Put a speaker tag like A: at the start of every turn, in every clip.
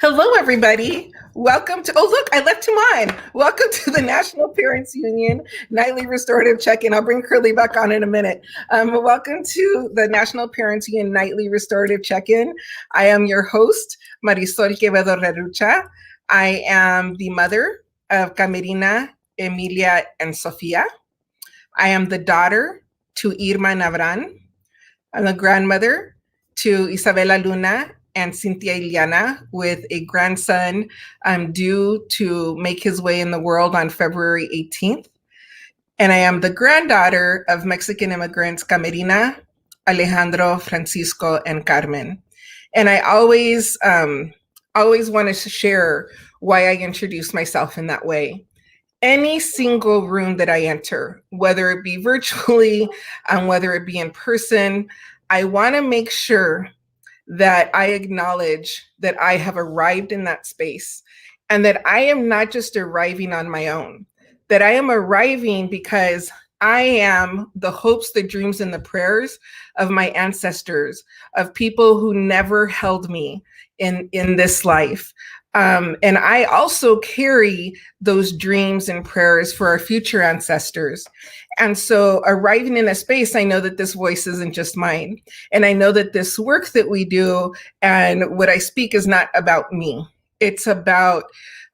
A: Hello, everybody. Welcome to, oh, look, I left him on. Welcome to the National Parents Union Nightly Restorative Check-In. I'll bring Curly back on in a minute. Welcome to the National Parents Union Nightly Restorative Check-In. I am your host, Marisol Rerucha. I am the mother of Camerina, Emilia, and Sofia. I am the daughter to Irma Navran. I'm the grandmother to Isabela Luna and Cynthia Iliana, with a grandson due to make his way in the world on February 18th. And I am the granddaughter of Mexican immigrants Camerina, Alejandro, Francisco, and Carmen. And I always wanted to share why I introduce myself in that way. Any single room that I enter, whether it be virtually, whether it be in person, I want to make sure that I acknowledge that I have arrived in that space and that I am not just arriving on my own, that I am arriving because I am the hopes, the dreams, and the prayers of my ancestors, of people who never held me in this life. And I also carry those dreams and prayers for our future ancestors. And so arriving in a space, I know that this voice isn't just mine. And I know that this work that we do and what I speak is not about me. It's about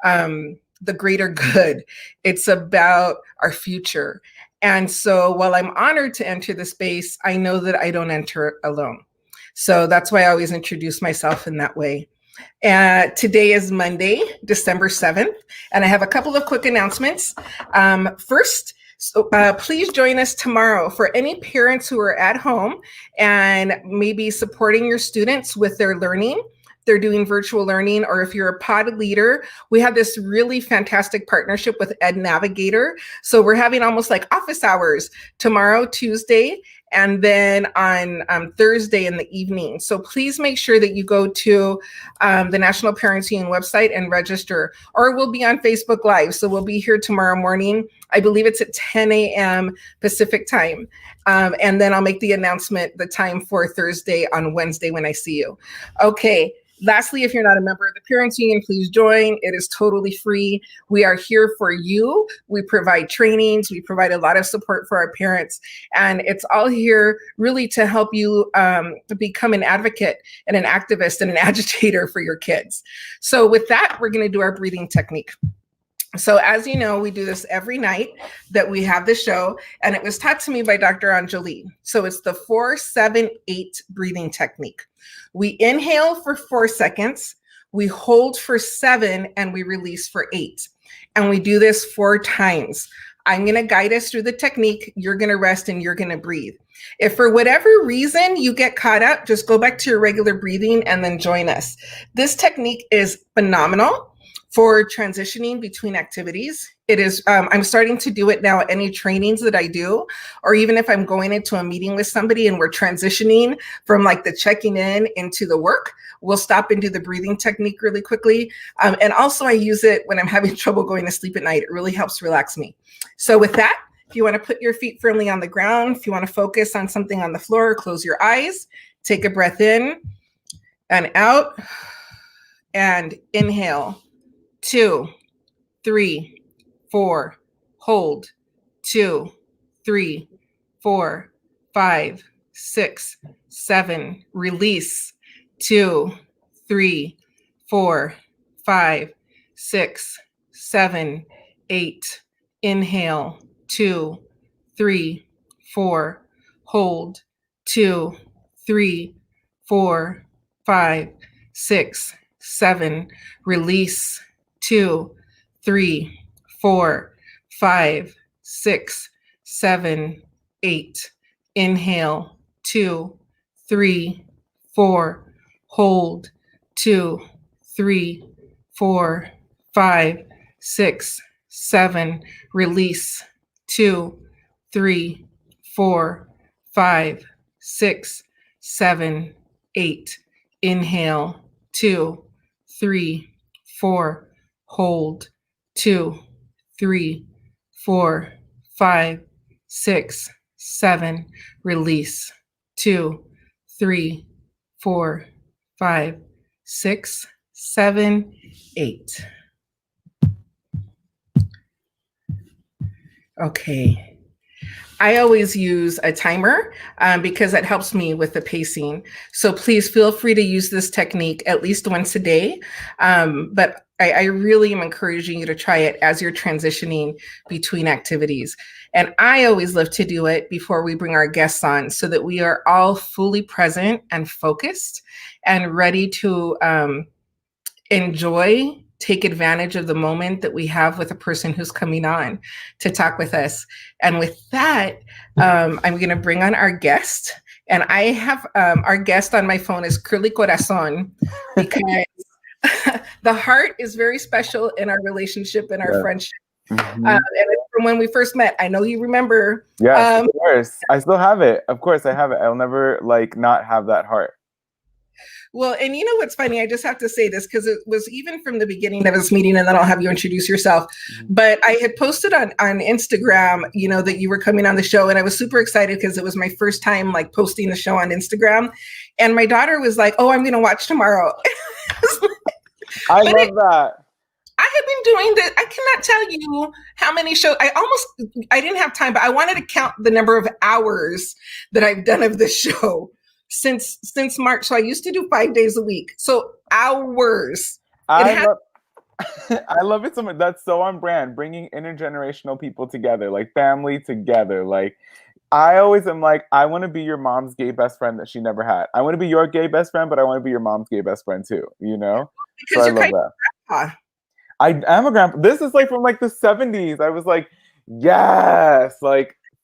A: the greater good. It's about our future. And so while I'm honored to enter the space, I know that I don't enter it alone. So that's why I always introduce myself in that way. Today is Monday, December 7th, and I have a couple of quick announcements. First, please join us tomorrow for any parents who are at home and maybe supporting your students with their learning. They're doing virtual learning, or if you're a pod leader, we have this really fantastic partnership with Ed Navigator. So we're having almost like office hours tomorrow, Tuesday, and then on Thursday in the evening. So please make sure that you go to the National Parents Union website and register, or we'll be on Facebook Live. So we'll be here tomorrow morning. I believe it's at 10 a.m. Pacific time. And then I'll make the announcement, the time for Thursday on Wednesday when I see you. Okay. Lastly, if you're not a member of the Parents Union, please join. It is totally free. We are here for you. We provide trainings. We provide a lot of support for our parents. And it's all here really to help you become an advocate and an activist and an agitator for your kids. So with that, we're going to do our breathing technique. So as you know, we do this every night that we have the show, and it was taught to me by Dr. Anjali. So it's the 4-7-8 breathing technique. We inhale for 4 seconds, we hold for 7, and we release for 8. And we do this 4 times. I'm going to guide us through the technique. You're going to rest and you're going to breathe. If for whatever reason you get caught up, just go back to your regular breathing and then join us. This technique is phenomenal for transitioning between activities. It is, I'm starting to do it now at any trainings that I do, or even if I'm going into a meeting with somebody and we're transitioning from like the checking in into the work, we'll stop and do the breathing technique really quickly. And also I use it when I'm having trouble going to sleep at night. It really helps relax me. So with that, if you want to put your feet firmly on the ground, if you want to focus on something on the floor, close your eyes, take a breath in and out, and inhale. 2, 3, 4, hold. 2, 3, 4, 5, 6, 7, release. 2, 3, 4, 5, 6, 7, 8. Inhale. 2, 3, 4, hold. 2, 3, 4, 5, 6, 7, release. 2, 3, 4, 5, 6, 7, 8. Inhale. 2, 3, 4, hold. 2, 3, 4, 5, 6, 7, release. 2, 3, 4, 5, 6, 7, 8. Inhale. 2, 3, 4, hold. 2, 3, 4, 5, 6, 7, release. 2, 3, 4, 5, 6, 7, 8. Okay. I always use a timer because that helps me with the pacing. So please feel free to use this technique at least once a day. But I really am encouraging you to try it as you're transitioning between activities. And I always love to do it before we bring our guests on so that we are all fully present and focused and ready to enjoy, take advantage of the moment that we have with a person who's coming on to talk with us. And with that, I'm going to bring on our guest. And I have our guest on my phone is Curly Corazon because the heart is very special in our relationship and our friendship.
B: Mm-hmm.
A: And it's from when we first met. I know you remember.
B: Yes, of course. I still have it. Of course, I have it. I'll never not have that heart.
A: Well, and you know what's funny? I just have to say this because it was even from the beginning of this meeting, and then I'll have you introduce yourself. Mm-hmm. But I had posted on Instagram, that you were coming on the show, and I was super excited because it was my first time posting the show on Instagram. And my daughter was like, "Oh, I'm going to watch tomorrow."
B: I love that.
A: I have been doing that. I cannot tell you how many shows. I didn't have time, but I wanted to count the number of hours that I've done of this show since March. So I used to do 5 days a week. So hours.
B: I love it so much. That's so on brand. Bringing intergenerational people together, family together. I always am I want to be your mom's gay best friend that she never had. I want to be your gay best friend, but I want to be your mom's gay best friend too.
A: Because
B: so I love that.
A: Grandpa.
B: I am a grandpa. This is from the 70s. I was yes.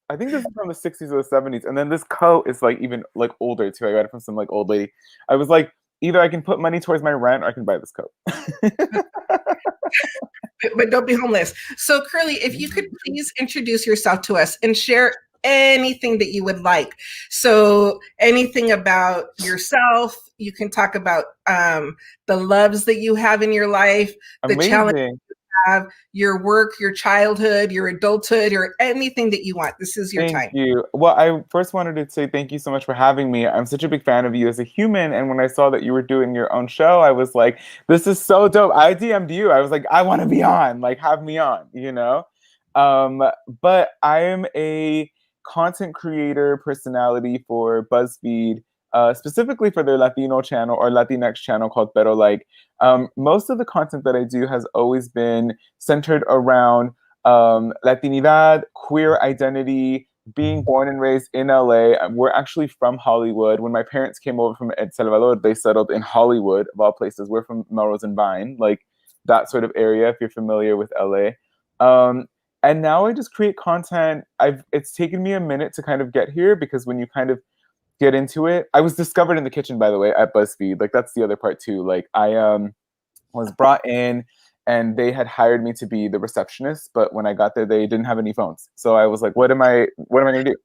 B: I think this is from the 60s or the 70s. And then this coat is even older too. I got it from some old lady. I was either I can put money towards my rent or I can buy this coat.
A: But don't be homeless. So Curly, if you could please introduce yourself to us and share anything that you would like. So anything about yourself, you can talk about the loves that you have in your life, the challenges you have, your work, your childhood, your adulthood, or anything that you want. This is your time.
B: Thank you. Well, I first wanted to say thank you so much for having me. I'm such a big fan of you as a human. And when I saw that you were doing your own show, I was like, this is so dope. I DM'd you. I was like, I want to be on, have me on, But I am a content creator personality for Buzzfeed, specifically for their Latino channel or Latinx channel called Pero most of the content that I do has always been centered around Latinidad, queer identity, being born and raised in LA. We're actually from Hollywood. When my parents came over from El Salvador, they settled in Hollywood, of all places. We're from Melrose and Vine, that sort of area, if you're familiar with LA. And now I just create content. It's taken me a minute to kind of get here because when you kind of get into it, I was discovered in the kitchen, by the way, at Buzzfeed. That's the other part too. I was brought in and they had hired me to be the receptionist, but when I got there, they didn't have any phones. So I was like, what am I going to do?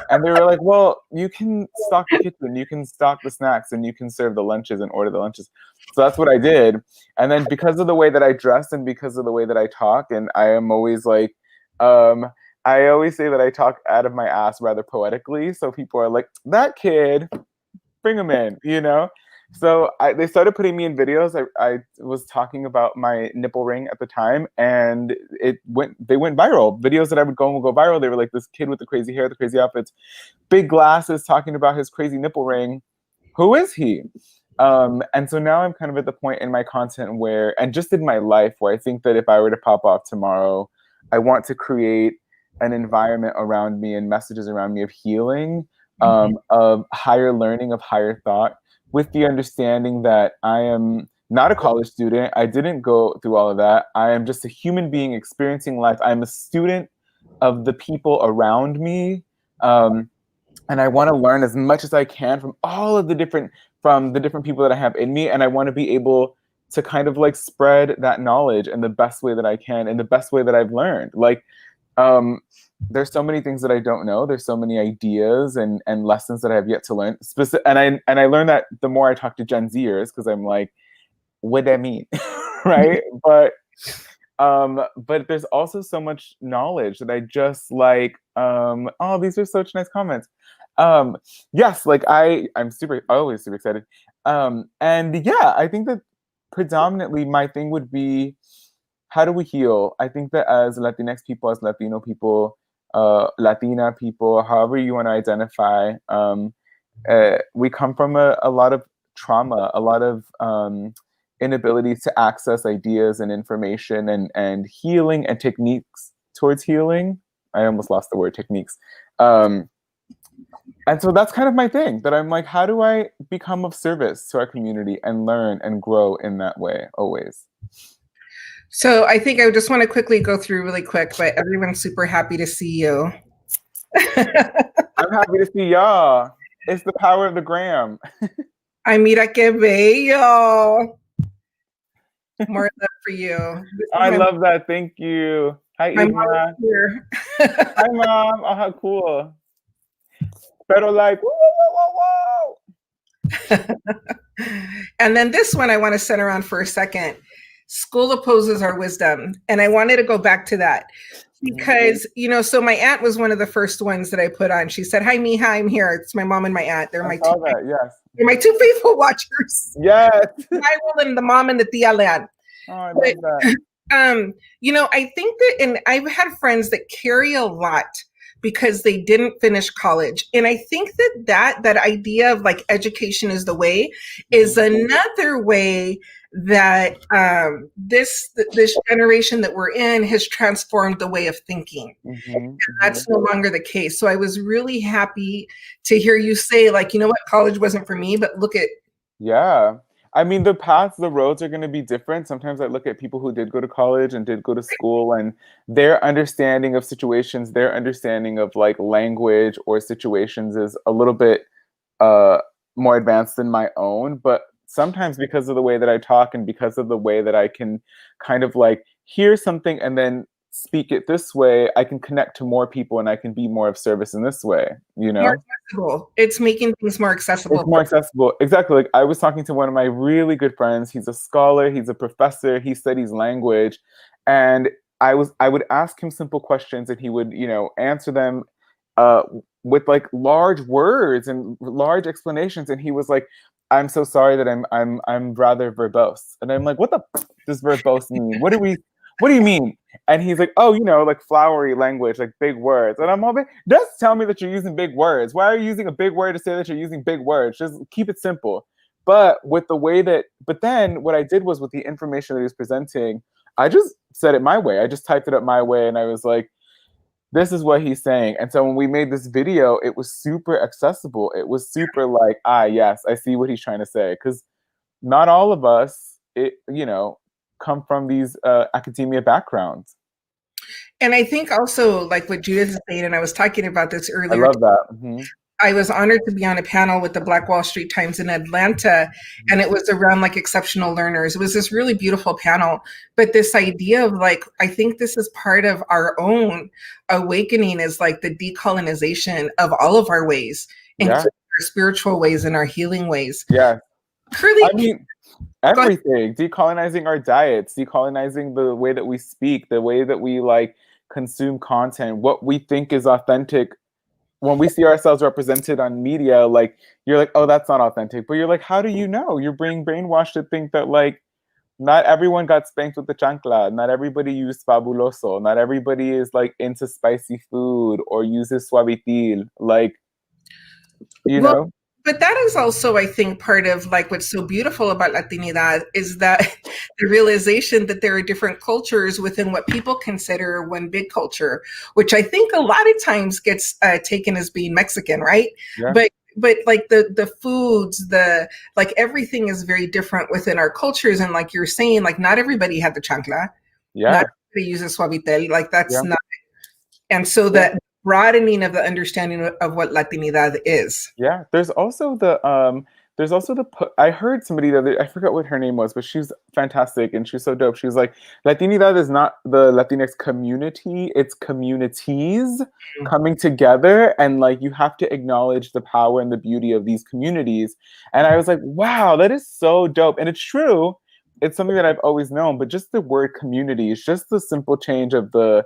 B: And they were like, well, you can stock the kitchen, you can stock the snacks, and you can serve the lunches and order the lunches. So that's what I did. And then because of the way that I dress and because of the way that I talk, and I am always I always say that I talk out of my ass rather poetically. So people are like, that kid, bring him in, So they started putting me in videos. I was talking about my nipple ring at the time, and they went viral. Videos that I would go viral. They were like, this kid with the crazy hair, the crazy outfits, big glasses, talking about his crazy nipple ring. Who is he? And so now I'm kind of at the point in my content where, and just in my life, where I think that if I were to pop off tomorrow, I want to create an environment around me and messages around me of healing, of higher learning, of higher thought, with the understanding that I am not a college student. I didn't go through all of that. I am just a human being experiencing life. I'm a student of the people around me. And I want to learn as much as I can from the different people that I have in me. And I want to be able to kind of spread that knowledge in the best way that I can, in the best way that I've learned. There's so many things that I don't know. There's so many ideas and lessons that I have yet to learn. And I learned that the more I talk to Gen Zers, because I'm like, what that mean, right? But there's also so much knowledge that I just oh, these are such nice comments. Yes, I'm always super excited. And yeah, I think that predominantly my thing would be, how do we heal? I think that as Latinx people, as Latino people, Latina people, however you want to identify, we come from a lot of trauma, a lot of inability to access ideas and information and healing and techniques towards healing. I almost lost the word techniques. And so that's kind of my thing, that I'm like, how do I become of service to our community and learn and grow in that way always?
A: So I think I just want to quickly go through really quick, but everyone's super happy to see you.
B: I'm happy to see y'all. It's the power of the gram.
A: Ay, mira que bello. More love for you.
B: I love that. Thank you. Hi,
A: My
B: Igma.
A: mom is here.
B: Hi, Mom. Oh, how cool. Pero like, whoa, whoa, whoa, whoa.
A: And then this one I want to center on for a second. School opposes our wisdom. And I wanted to go back to that because, you know, so my aunt was one of the first ones that I put on. She said, hi, Mija, I'm here. It's my mom and my aunt. They're they're my two faithful watchers.
B: Yes.
A: I will, and the mom and the tia Leanne.
B: Oh, I love that.
A: You know, I think that, and I've had friends that carry a lot because they didn't finish college. And I think that idea of like education is the way is another way that this generation that we're in has transformed the way of thinking. And that's no longer the case. So I was really happy to hear you say, like, you know what, college wasn't for me, but look at.
B: Yeah. I mean, the paths, the roads are going to be different. Sometimes I look at people who did go to college and did go to school, and their understanding of situations, their understanding of like language or situations is a little bit more advanced than my own. But sometimes because of the way that I talk and because of the way that I can kind of like hear something and then speak it this way, I can connect to more people and I can be more of service in this way, you know?
A: More accessible. It's making things more accessible.
B: It's more accessible. Exactly. Like I was talking to one of my really good friends. He's a scholar, he's a professor, he studies language. And I would ask him simple questions and he would, you know, answer them with like large words and large explanations. And he was like, I'm so sorry that I'm rather verbose. And I'm like, what the does verbose mean? What do you mean? And he's like, oh, you know, like flowery language, like big words. And I'm all like, just tell me that you're using big words. Why are you using a big word to say that you're using big words? Just keep it simple. But with the way that, but then what I did was with the information that he was presenting, I just said it my way. I just typed it up my way. And I was like, this is what he's saying. And so when we made this video, it was super accessible. It was super like, yes, I see what he's trying to say. Because not all of us, you know, come from these academia backgrounds.
A: And I think also like what Judith is saying, and I was talking about this earlier.
B: I love that.
A: I was honored to be on a panel with the Black Wall Street Times in Atlanta, and it was around like exceptional learners. It was this really beautiful panel, but this idea of like, I think this is part of our own awakening is like the decolonization of all of our ways, including our spiritual ways and our healing ways.
B: Yeah.
A: Curly,
B: I mean, everything. Decolonizing our diets, decolonizing the way that we speak, the way that we like consume content, what we think is authentic. When we see ourselves represented on media, like you're like, oh, that's not authentic. But you're like, how do you know? You're being brainwashed to think that like not everyone got spanked with the chancla. Not everybody used fabuloso. Not everybody is like into spicy food or uses suavitel. Like, you know?
A: But that is also, I think, part of like what's so beautiful about Latinidad is that the realization that there are different cultures within what people consider one big culture, which I think a lot of times gets taken as being Mexican, right?
B: Yeah.
A: But like the foods, the like everything is very different within our cultures. And like you're saying, like not everybody had the chancla.
B: Yeah.
A: Not everybody uses suavitel. Like that's not. And so that broadening of the understanding of what Latinidad is.
B: Yeah, there's also the I heard somebody the other, I forgot what her name was, but she's fantastic and she's so dope. She's like, Latinidad is not the Latinx community, it's communities coming together, and like you have to acknowledge the power and the beauty of these communities. And I was like, wow, that is so dope. And it's true. It's something that I've always known, but just the word community is just the simple change of the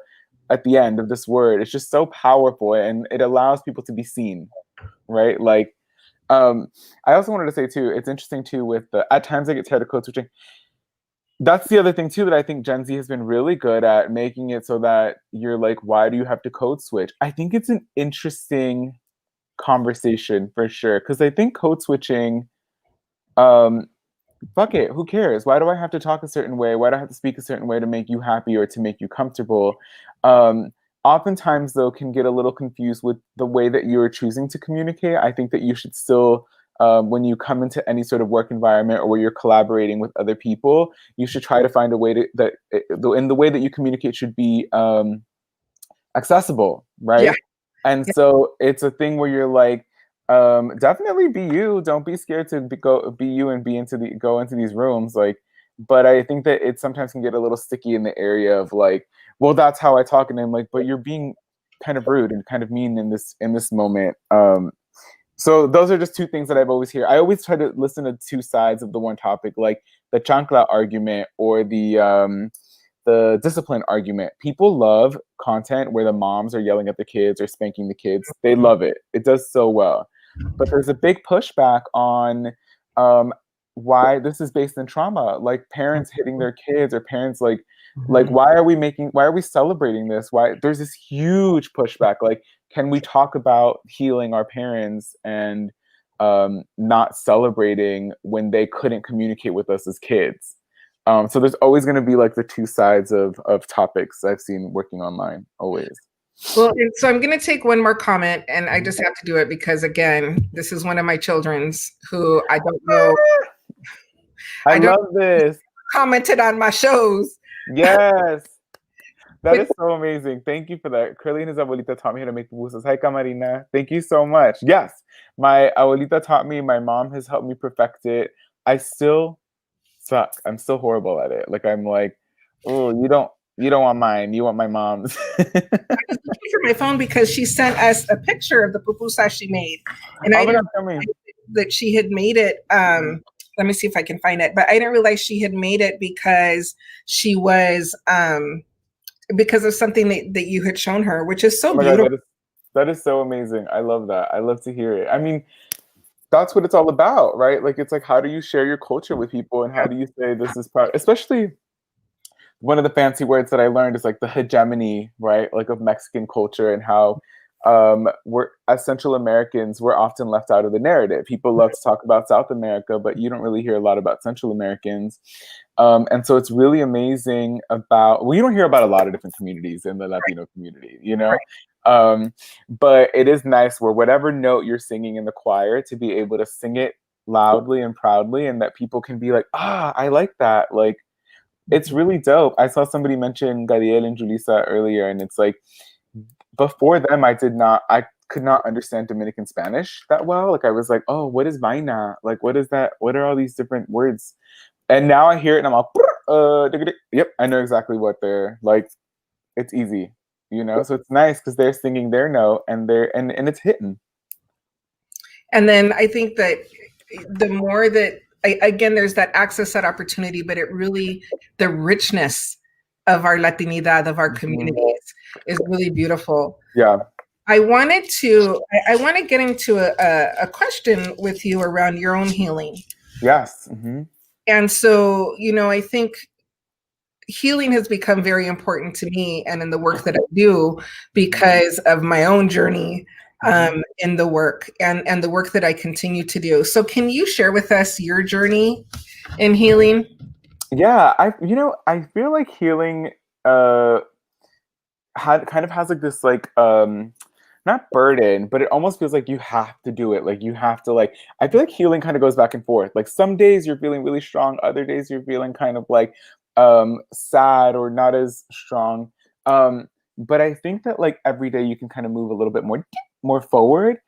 B: at the end of this word. It's just so powerful and it allows people to be seen, right? Like, I also wanted to say too, it's interesting too with the, at times I get tired of code switching. That's the other thing too that I think Gen Z has been really good at making it so that you're like, why do you have to code switch? I think it's an interesting conversation for sure because I think code switching, um, fuck it, who cares? Why do I have to talk a certain way? Why do I have to speak a certain way to make you happy or to make you comfortable? Um, Oftentimes, though, can get a little confused with the way that you're choosing to communicate. I think that you should still, when you come into any sort of work environment or where you're collaborating with other people, you should try to find a way to that in the way that you communicate should be accessible,
A: Yeah.
B: right? And so it's a thing where you're like, definitely be you. Don't be scared to be you and go into these rooms. Like, but I think that it sometimes can get a little sticky in the area of like, well, that's how I talk, and I'm like, but you're being kind of rude and kind of mean in this moment. So those are just two things that I've always hear. I always try to listen to two sides of the one topic, like the chancla argument or the discipline argument. People love content where the moms are yelling at the kids or spanking the kids. They love it. It does so well. But there's a big pushback on um, why this is based in trauma, like parents hitting their kids or parents like why are we celebrating this? Why there's this huge pushback. Like, can we talk about healing our parents and not celebrating when they couldn't communicate with us as kids? So there's always going to be like the two sides of topics I've seen working online, always.
A: Well, and so I'm going to take one more comment, and I just have to do it because, again, this is one of my children's who I don't know.
B: I love this.
A: Commented on my shows.
B: Yes. That is so amazing. Thank you for that. Curly and his abuelita taught me how to make pupusas. Hi, Camarina. Thank you so much. Yes, my abuelita taught me. My mom has helped me perfect it. I still suck. I'm still horrible at it. Like I'm like, oh, you don't want mine. You want my mom's.
A: I was looking for my phone because she sent us a picture of the pupusa she made, and I didn't realize that she had made it. Let me see if I can find it. But I didn't realize she had made it because she was because of something that you had shown her, which is so beautiful.
B: God, that is so amazing. I love that. I love to hear it. I mean, that's what it's all about, right? Like it's like, how do you share your culture with people, and how do you say this is proud? Especially one of the fancy words that I learned is like the hegemony, right? Like of Mexican culture and how we're as Central Americans, we're often left out of the narrative. People love to talk about South America, but you don't really hear a lot about Central Americans. And so it's really amazing you don't hear about a lot of different communities in the Latino community, you know? But it is nice where whatever note you're singing in the choir to be able to sing it loudly and proudly, and that people can be like, I like that. Like, it's really dope. I saw somebody mention Gadiel and Julissa earlier, and it's like, before them, I could not understand Dominican Spanish that well. Like I was like, oh, what is vaina? Like, what is that? What are all these different words? And now I hear it and I'm all, yep, I know exactly what they're like. It's easy, you know? So it's nice because they're singing their note and and it's hitting.
A: And then I think that the more that, again, there's that access, that opportunity, but it really, the richness of our Latinidad, of our communities is really beautiful.
B: Yeah.
A: I want to get into a question with you around your own healing.
B: Yes. Mm-hmm.
A: And so, I think healing has become very important to me and in the work that I do because of my own journey in the work and the work that I continue to do. So can you share with us your journey in healing?
B: Yeah, I feel like healing kind of has like this like not burden, but it almost feels like you have to do it. Like you have to like I feel like healing kind of goes back and forth. Like some days you're feeling really strong, other days you're feeling kind of like sad or not as strong. But I think that like every day you can kind of move a little bit more forward.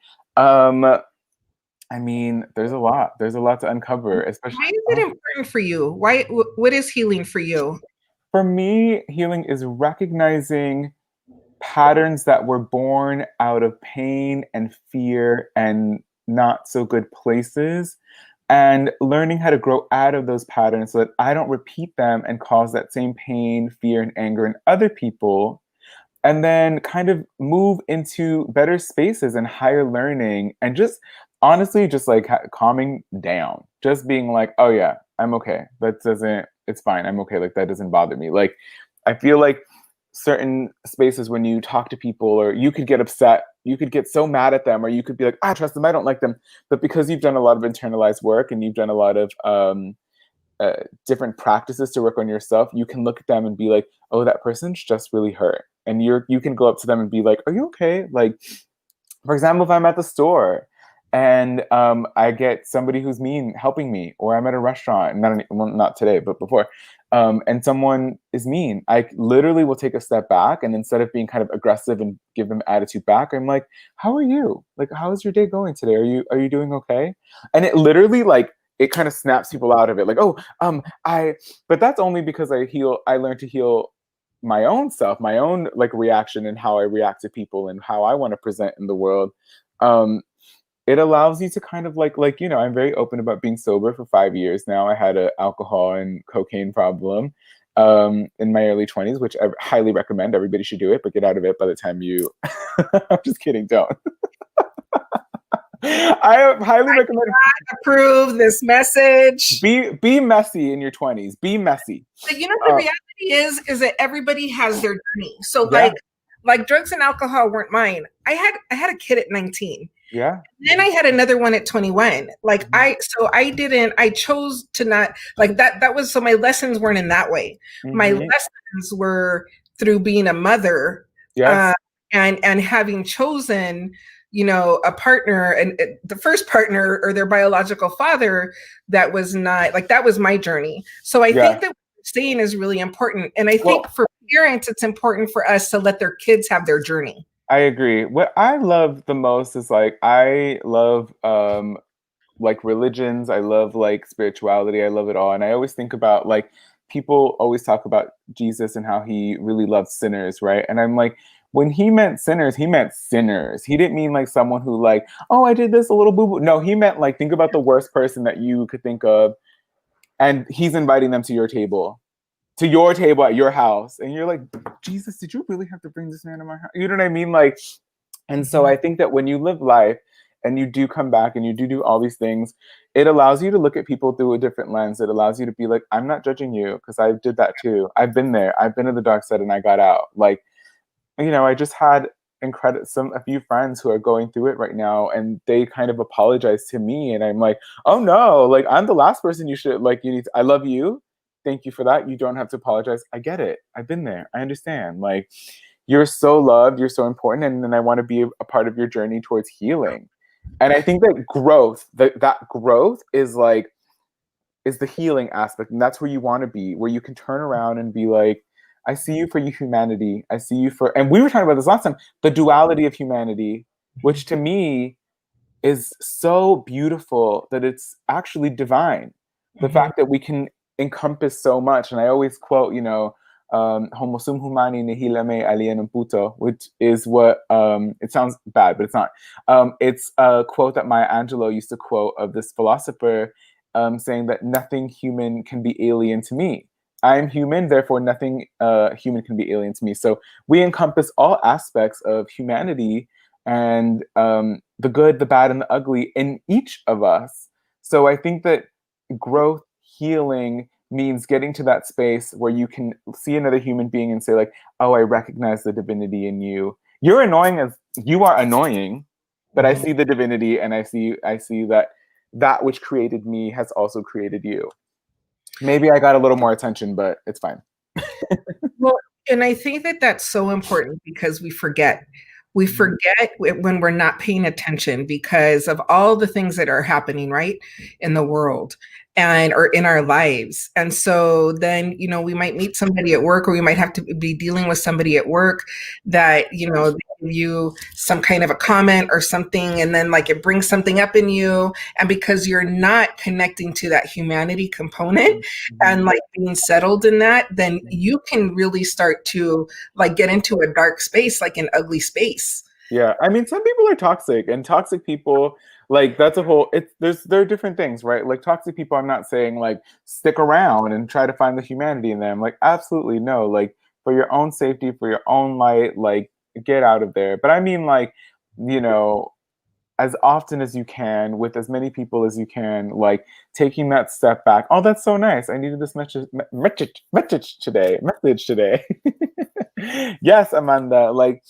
B: I mean, there's a lot to uncover, especially.
A: Why is it important for you? What is healing for you?
B: For me, healing is recognizing patterns that were born out of pain and fear and not so good places, and learning how to grow out of those patterns so that I don't repeat them and cause that same pain, fear, and anger in other people. And then kind of move into better spaces and higher learning and just honestly just like calming down, just being like, oh yeah, I'm okay. That doesn't It's fine. I'm okay. Like that doesn't bother me. Like I feel like certain spaces when you talk to people, or you could get upset, you could get so mad at them, or you could be like, I trust them, I don't like them. But because you've done a lot of internalized work and you've done a lot of different practices to work on yourself, you can look at them and be like, oh, that person's just really hurt. And you can go up to them and be like, are you okay? Like, for example, if I'm at the store and I get somebody who's mean helping me, or I'm at a restaurant, not today, but before, and someone is mean, I literally will take a step back, and instead of being kind of aggressive and give them attitude back, I'm like, how are you? Like, how's your day going today? Are you doing okay? And it literally, like, it kind of snaps people out of it. Like, oh, but that's only because I learned to heal my own self, my own like reaction, and how I react to people and how I want to present in the world. It allows you to kind of I'm very open about being sober for 5 years now. I had an alcohol and cocaine problem in my early 20s, which I highly recommend. Everybody should do it, but get out of it by the time you I'm just kidding, don't. I highly recommend.
A: Approve this message.
B: Be messy in your 20s. Be messy.
A: But you know, the reality is that everybody has their journey. So like drugs and alcohol weren't mine. I had a kid at 19.
B: Yeah.
A: Then I had another one at 21. Like I chose to not like that. That was, so my lessons weren't in that way. Mm-hmm. My lessons were through being a mother,
B: yes.
A: And having chosen, a partner, and the first partner or their biological father, that was not like, that was my journey. So I think that what you're saying is really important. And I think for parents, it's important for us to let their kids have their journey.
B: I agree. What I love the most is I love religions. I love spirituality. I love it all. And I always think about people always talk about Jesus and how he really loved sinners, right? And I'm like, when he meant sinners, he meant sinners. He didn't mean someone who oh, I did this a little boo-boo. No, he meant think about the worst person that you could think of, and he's inviting them to your table at your house. And you're like, Jesus, did you really have to bring this man to my house? You know what I mean? And so I think that when you live life and you do come back and you do all these things, it allows you to look at people through a different lens. It allows you to be like, I'm not judging you because I did that too. I've been there. I've been to the dark side and I got out. I just had a few friends who are going through it right now, and they kind of apologize to me, and I'm like, oh no, I'm the last person you should you need to, I love you. Thank you for that. You don't have to apologize. I get it. I've been there. I understand. You're so loved. You're so important. And then I want to be a part of your journey towards healing. And I think that growth, that growth is the healing aspect. And that's where you want to be, where you can turn around and be like, I see you for your humanity. I see you for, and we were talking about this last time, the duality of humanity, which to me is so beautiful that it's actually divine. The fact that we can encompass so much. And I always quote, homo sum humani nihil me alienum puto, which is what, it sounds bad, but it's not. It's a quote that Maya Angelou used to quote of this philosopher, saying that nothing human can be alien to me. I'm human, therefore nothing human can be alien to me. So we encompass all aspects of humanity, and the good, the bad, and the ugly in each of us. So I think that growth, healing means getting to that space where you can see another human being and say oh, I recognize the divinity in you. You're annoying as you are annoying, but I see the divinity, and I see that which created me has also created you. Maybe I got a little more attention, but it's fine.
A: Well, and I think that that's so important because we forget. We forget when we're not paying attention because of all the things that are happening, right, in the world or in our lives. And so then, we might meet somebody at work, or we might have to be dealing with somebody at work that, they give you some kind of a comment or something, and then it brings something up in you. And because you're not connecting to that humanity component and being settled in that, then you can really start to get into a dark space, an ugly space.
B: Yeah. I mean, some people are toxic, and toxic people, that's a whole, there are different things, right? Toxic people, I'm not saying stick around and try to find the humanity in them. Absolutely no. For your own safety, for your own light, get out of there. But I mean, as often as you can with as many people as you can, like taking that step back. Oh, that's so nice. I needed this message today. Yes, Amanda. Like,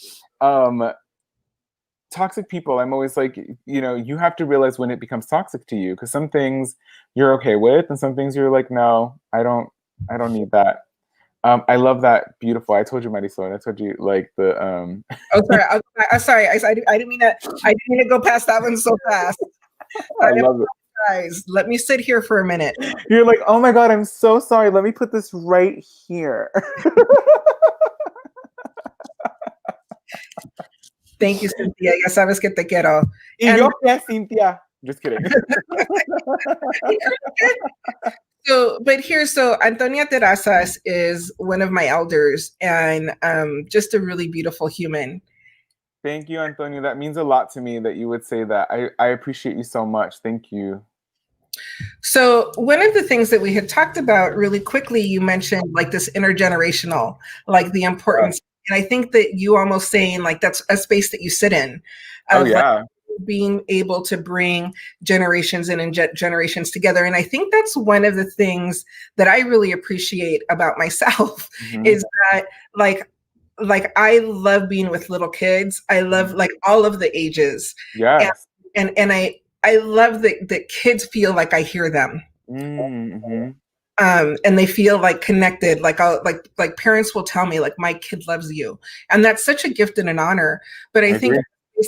B: toxic people, I'm always like, you have to realize when it becomes toxic to you, because some things you're okay with, and some things you're like, no, I don't need that. I love that. Beautiful. I told you, Marisol. I told you, like the.
A: Oh, sorry. I'm sorry. I didn't mean to. I didn't mean to go past that one so fast.
B: I love it.
A: Guys, let me sit here for a minute.
B: You're like, oh my god, I'm so sorry. Let me put this right here.
A: Thank you, Cynthia. Ya sabes que te quiero.
B: Y yo qué, Cynthia. Just kidding.
A: So Antonia Terrazas is one of my elders, and just a really beautiful human.
B: Thank you, Antonio. That means a lot to me that you would say that. I appreciate you so much. Thank you.
A: So one of the things that we had talked about really quickly, you mentioned like this intergenerational, like the importance. Yeah. And I think that you almost saying like that's a space that you sit in.
B: Oh, yeah.
A: Like being able to bring generations and generations together. And I think that's one of the things that I really appreciate about myself is that like I love being with little kids. I love like all of the ages.
B: Yes.
A: And I love that kids feel like I hear them.
B: Mm-hmm.
A: And they feel like connected. Like parents will tell me like my kid loves you, and that's such a gift and an honor. But I think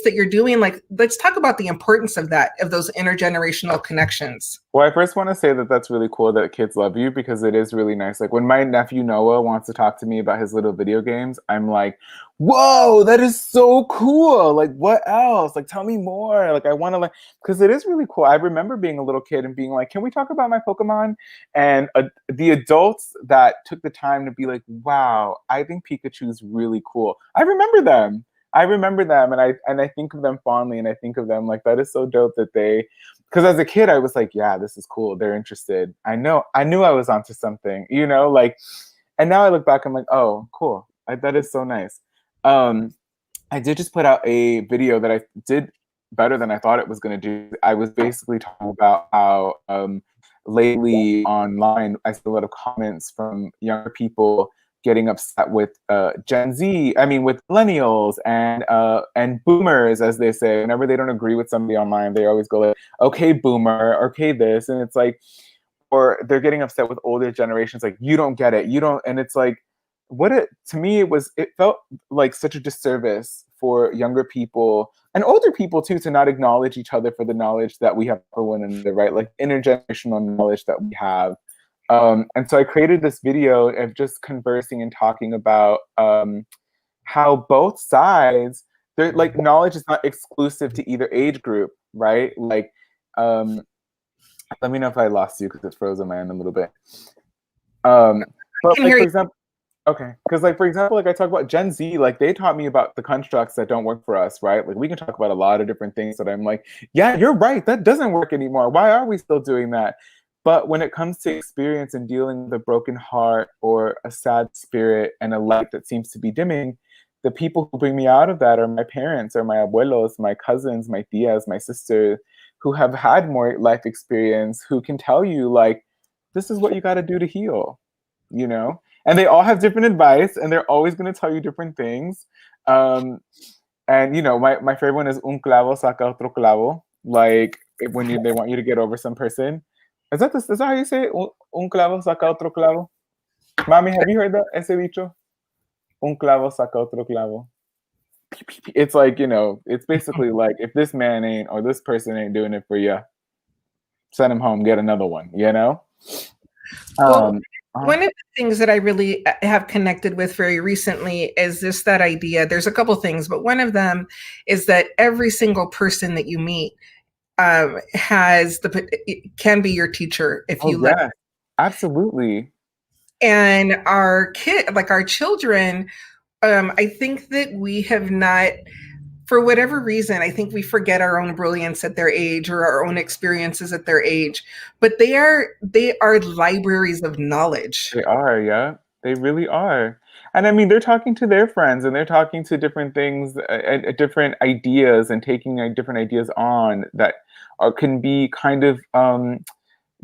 A: that you're doing, like, let's talk about the importance of that, of those intergenerational connections.
B: Well, I first want to say that that's really cool that kids love you, because it is really nice. Like when my nephew Noah wants to talk to me about his little video games, I'm like, whoa, that is so cool. Like, what else? Like, tell me more. Like, I want to, like, because it is really cool. I remember being a little kid and being like, can we talk about my Pokemon? And the adults that took the time to be like, wow, I think Pikachu's really cool. I remember them, and I think of them fondly, and I think of them like, that is so dope that they, because as a kid I was like, yeah, this is cool, they're interested. I knew I was onto something, like, and now I look back, I'm like, oh, cool, that is so nice. I did just put out a video that I did better than I thought it was going to do. I was basically talking about how lately online I see a lot of comments from younger people getting upset with Gen Z, with millennials and boomers, as they say. Whenever they don't agree with somebody online, they always go like, okay, boomer, okay, this. And it's like, or they're getting upset with older generations, like, you don't get it, you don't. And it's like, to me, it felt like such a disservice for younger people and older people too, to not acknowledge each other for the knowledge that we have for one another, right? Like intergenerational knowledge that we have. And so I created this video of just conversing and talking about how both sides, they're like, knowledge is not exclusive to either age group, right? Like, let me know if I lost you, because it froze on my end a little bit. But like, for example, okay, because like, for example, like I talk about Gen Z, like they taught me about the constructs that don't work for us, right? Like we can talk about a lot of different things that I'm like, yeah, you're right, that doesn't work anymore. Why are we still doing that? But when it comes to experience and dealing with a broken heart or a sad spirit and a light that seems to be dimming, the people who bring me out of that are my parents or my abuelos, my cousins, my tias, my sister, who have had more life experience, who can tell you like, this is what you got to do to heal, And they all have different advice, and they're always going to tell you different things. And my favorite one is un clavo saca otro clavo. Like when they want you to get over some person. Is that how you say it? Un clavo saca otro clavo. Mami, have you heard that? Ese dicho? Un clavo saca otro clavo. It's like, it's basically like, if this man ain't, or this person ain't doing it for you, send him home, get another one,
A: Well, one of the things that I really have connected with very recently is that idea. There's a couple things, but one of them is that every single person that you meet can be your teacher if you let them.
B: Absolutely.
A: And our children, I think that we have not, for whatever reason, I think we forget our own brilliance at their age or our own experiences at their age, but they are libraries of knowledge.
B: They are, yeah, they really are. And I mean, they're talking to their friends and they're talking to different things, different ideas, and taking different ideas on that can be kind of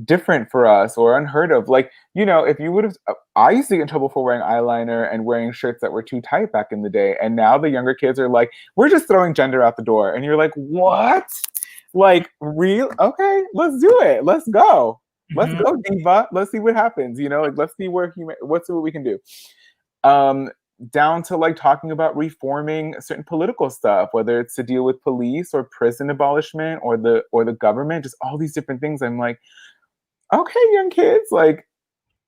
B: different for us or unheard of. Like, you know, if you would have, I used to get in trouble for wearing eyeliner and wearing shirts that were too tight back in the day. And now the younger kids are like, we're just throwing gender out the door. And you're like, what? Like, real? Okay, let's do it. Let's go. Let's go, diva. Let's see what happens. You know, like, let's see what we can do. Down to like talking about reforming certain political stuff, whether it's to deal with police or prison abolishment or the government, just all these different things. I'm like, okay, young kids, like,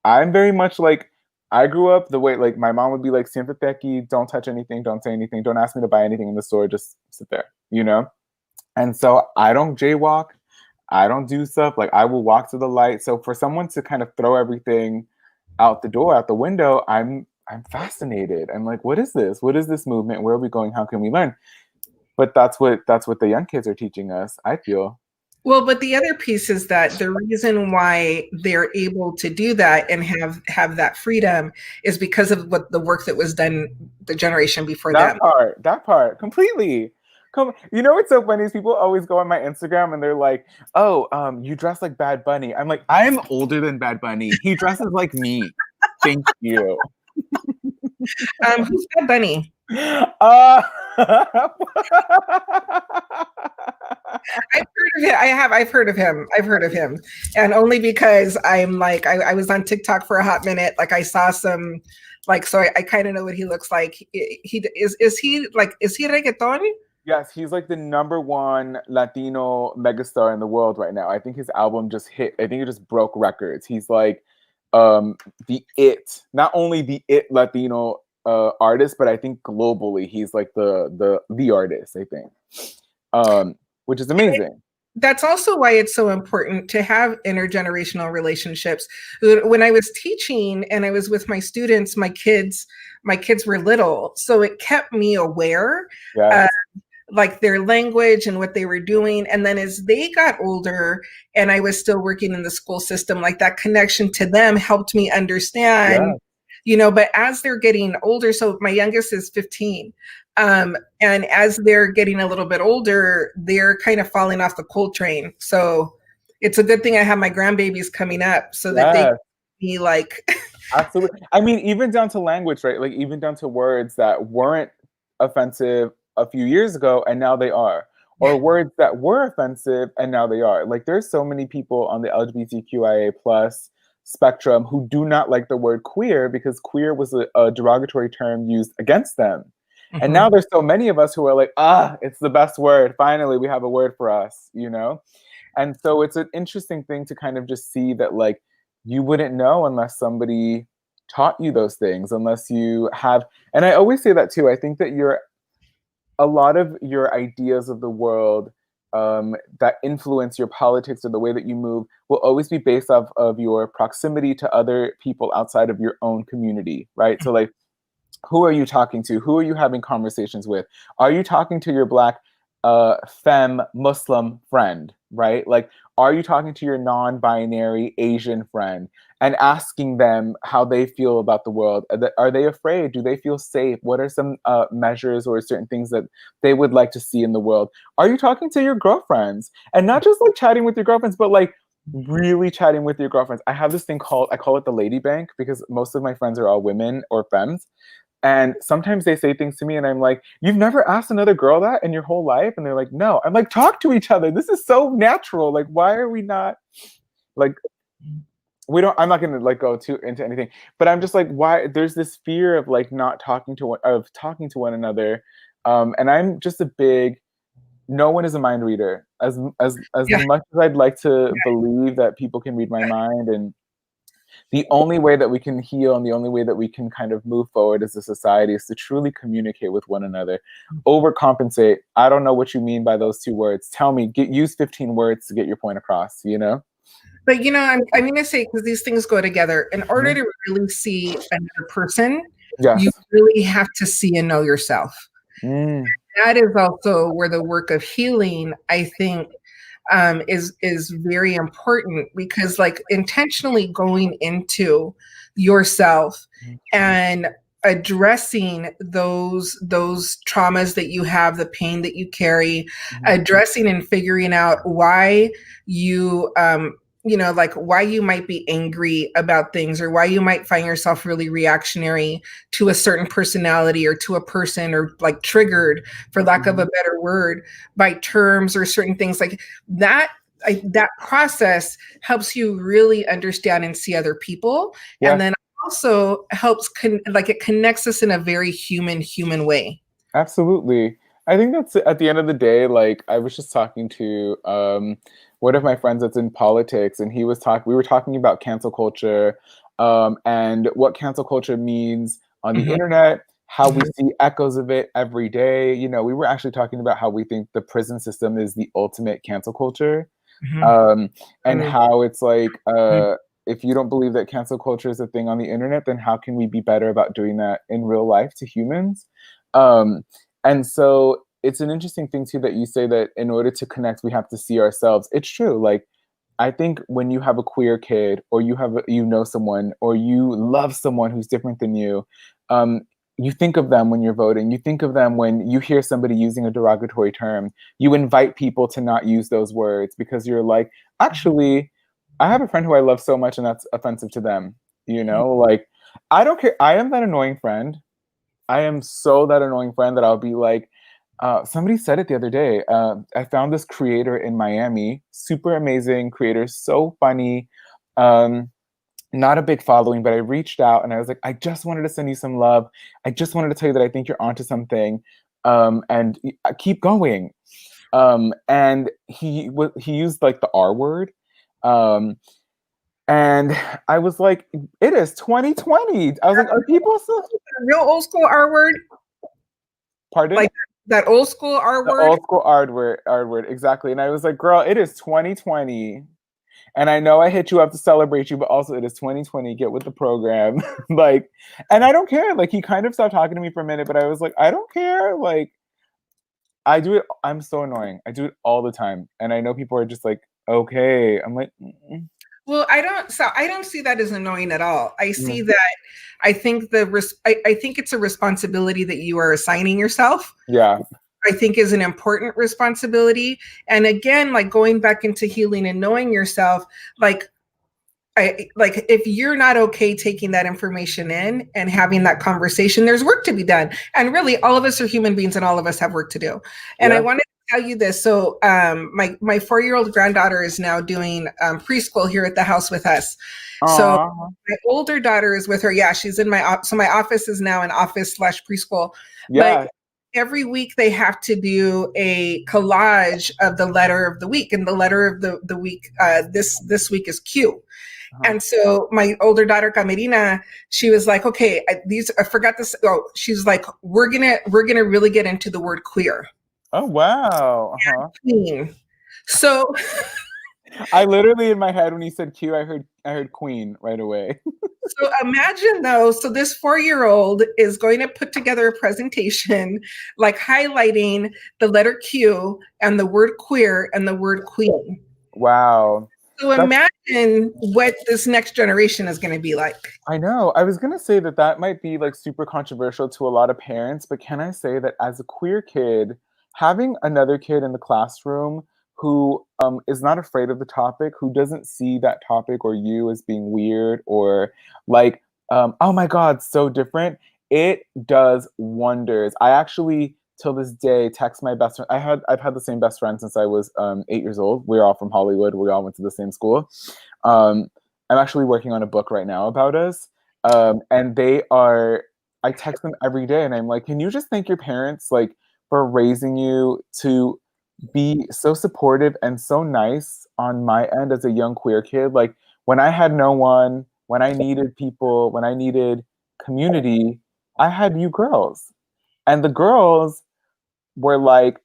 B: I'm very much like, I grew up the way, like, my mom would be like, siempre aquí, don't touch anything, don't say anything, don't ask me to buy anything in the store, just sit there, you know? And so I don't jaywalk, I don't do stuff, like, I will walk to the light. So for someone to kind of throw everything out the door, out the window, I'm fascinated. I'm like, what is this? What is this movement? Where are we going? How can we learn? But that's what the young kids are teaching us, I feel.
A: Well, but the other piece is that the reason why they're able to do that and have that freedom is because of what the work that was done the generation before them.
B: That part, completely. You know what's so funny is people always go on my Instagram and they're like, "Oh, you dress like Bad Bunny." I'm like, I'm older than Bad Bunny. He dresses like me. Thank you.
A: Who's Bad Bunny?
B: I've
A: heard of him. I've heard of him. I've heard of him. And only because I'm like, I was on TikTok for a hot minute. Like I saw some, like, so I kind of know what he looks like. Is he reggaeton?
B: Yes, he's like the #1 Latino megastar in the world right now. I think his album just hit. I think it just broke records. He's like not only the Latino artist, but I think globally he's like the artist, I think, which is amazing.
A: That's also why it's so important to have intergenerational relationships. When I was teaching and I was with my students, my kids were little, so it kept me aware.
B: Yes.
A: Like their language and what they were doing. And then as they got older and I was still working in the school system, like that connection to them helped me understand, you know, but as they're getting older, so my youngest is 15. And as they're getting a little bit older, they're kind of falling off the coal train. So it's a good thing I have my grandbabies coming up so that they can be like.
B: Absolutely. I mean, even down to language, right? Like even down to words that weren't offensive a few years ago and now they are, or words that were offensive and now they are. Like there's so many people on the LGBTQIA plus spectrum who do not like the word queer because queer was a derogatory term used against them. Mm-hmm. And now there's so many of us who are like, it's the best word. Finally, we have a word for us, you know? And so it's an interesting thing to kind of just see that like you wouldn't know unless somebody taught you those things, unless you have, and I always say that too. I think that a lot of your ideas of the world that influence your politics or the way that you move will always be based off of your proximity to other people outside of your own community, right? So like, who are you talking to? Who are you having conversations with? Are you talking to your Black femme Muslim friend, right? Like, are you talking to your non-binary Asian friend and asking them how they feel about the world? Are they afraid? Do they feel safe? What are some measures or certain things that they would like to see in the world? Are you talking to your girlfriends? And not just like chatting with your girlfriends, but like really chatting with your girlfriends. I have this thing I call it the lady bank because most of my friends are all women or femmes. And sometimes they say things to me and I'm like, you've never asked another girl that in your whole life? And they're like, no. I'm like, talk to each other. This is so natural. Like, why are we not like, I'm not going to like go too into anything, but I'm just like, why there's this fear of like not talking to one another. And I'm just no one is a mind reader as much as I'd like to believe that people can read my mind. And the only way that we can heal and the only way that we can kind of move forward as a society is to truly communicate with one another. Overcompensate. I don't know what you mean by those 2 words. Tell me, use 15 words to get your point across, you know?
A: But, you know, I'm going to say, because these things go together, in order to really see another person, you really have to see and know yourself. That is also where the work of healing, I think, is very important, because like intentionally going into yourself and addressing those traumas that you have, the pain that you carry,
B: Mhm.
A: addressing and figuring out why you like why you might be angry about things, or why you might find yourself really reactionary to a certain personality or to a person, or like triggered, for lack of a better word, by terms or certain things like that. That process helps you really understand and see other people,
B: Yeah.
A: and then also helps it connects us in a very human way.
B: Absolutely. I think that's at the end of the day, like I was just talking to one of my friends that's in politics, and we were talking about cancel culture, and what cancel culture means on the
A: Mhm.
B: internet, how we
A: Mhm.
B: see echoes of it every day. You know, we were actually talking about how we think the prison system is the ultimate cancel culture.
A: Mhm.
B: um, and
A: Totally.
B: how it's like,
A: Mhm.
B: if you don't believe that cancel culture is a thing on the internet, then how can we be better about doing that in real life to humans? Um, and so it's an interesting thing too that you say that in order to connect, we have to see ourselves. It's true. Like, I think when you have a queer kid, or you know someone, or you love someone who's different than you, um, you think of them when you're voting. You think of them when you hear somebody using a derogatory term. You invite people to not use those words because you're like, actually, I have a friend who I love so much, and that's offensive to them. You know, like, I don't care. I am that annoying friend. I am so that annoying friend that I'll be like, somebody said it the other day. I found this creator in Miami, super amazing creator, so funny. Um, Not a big following, but I reached out and I was like, I just wanted to send you some love. I just wanted to tell you that I think you're onto something, and keep going. And he used like the R word, um, and I was like, it is 2020. I was like, are people still?
A: Real old school R word,
B: Pardon?
A: like that old school R
B: The
A: word.
B: old school R word, exactly. And I was like, girl, it is 2020. And I know I hit you up to celebrate you, but also it is 2020. Get with the program. Like, and I don't care. Like, he kind of stopped talking to me for a minute, but I was like, I don't care. Like, I do it. I'm so annoying. I do it all the time. And I know people are just like, okay. I'm like,
A: Well, I don't see that as annoying at all. I see
B: mm,
A: that I think I think it's a responsibility that you are assigning yourself.
B: yeah,
A: I think is an important responsibility. And again, like going back into healing and knowing yourself, like like if you're not okay taking that information in and having that conversation, there's work to be done. And really, all of us are human beings, and all of us have work to do. And I
B: yeah.
A: wanted to tell you this. So, my 4-year-old granddaughter is now doing preschool here at the house with us. So
B: Aw,
A: my older daughter is with her. Yeah, she's in so my office is now an office slash preschool. But
B: yeah.
A: every week they have to do a collage of the letter of the week, and the letter of the week this week is Q.
B: Uh-huh.
A: And so my older daughter Camerina, she was like, okay, I forgot this. Oh, she's like, we're gonna really get into the word queer.
B: Oh, wow. Uh-huh.
A: Queen. So
B: I literally, in my head, when he said Q, I heard Queen right away.
A: so imagine though, so this 4-year-old is going to put together a presentation like highlighting the letter Q and the word queer and the word queen.
B: Wow.
A: So
B: That's
A: imagine what this next generation is going to be like.
B: I know. I was gonna say that that might be like super controversial to a lot of parents, but can I say that as a queer kid, having another kid in the classroom who is not afraid of the topic, who doesn't see that topic or you as being weird or like, oh my God, so different, it does wonders. I actually, till this day, text my best friend. I've had the same best friend since I was 8 years old. We're all from Hollywood. We all went to the same school. Um, I'm actually working on a book right now about us. And I text them every day and I'm like, can you just thank your parents like for raising you to be so supportive and so nice on my end as a young queer kid? Like when I had no one, when I needed people, when I needed community, I had you girls. And the girls were like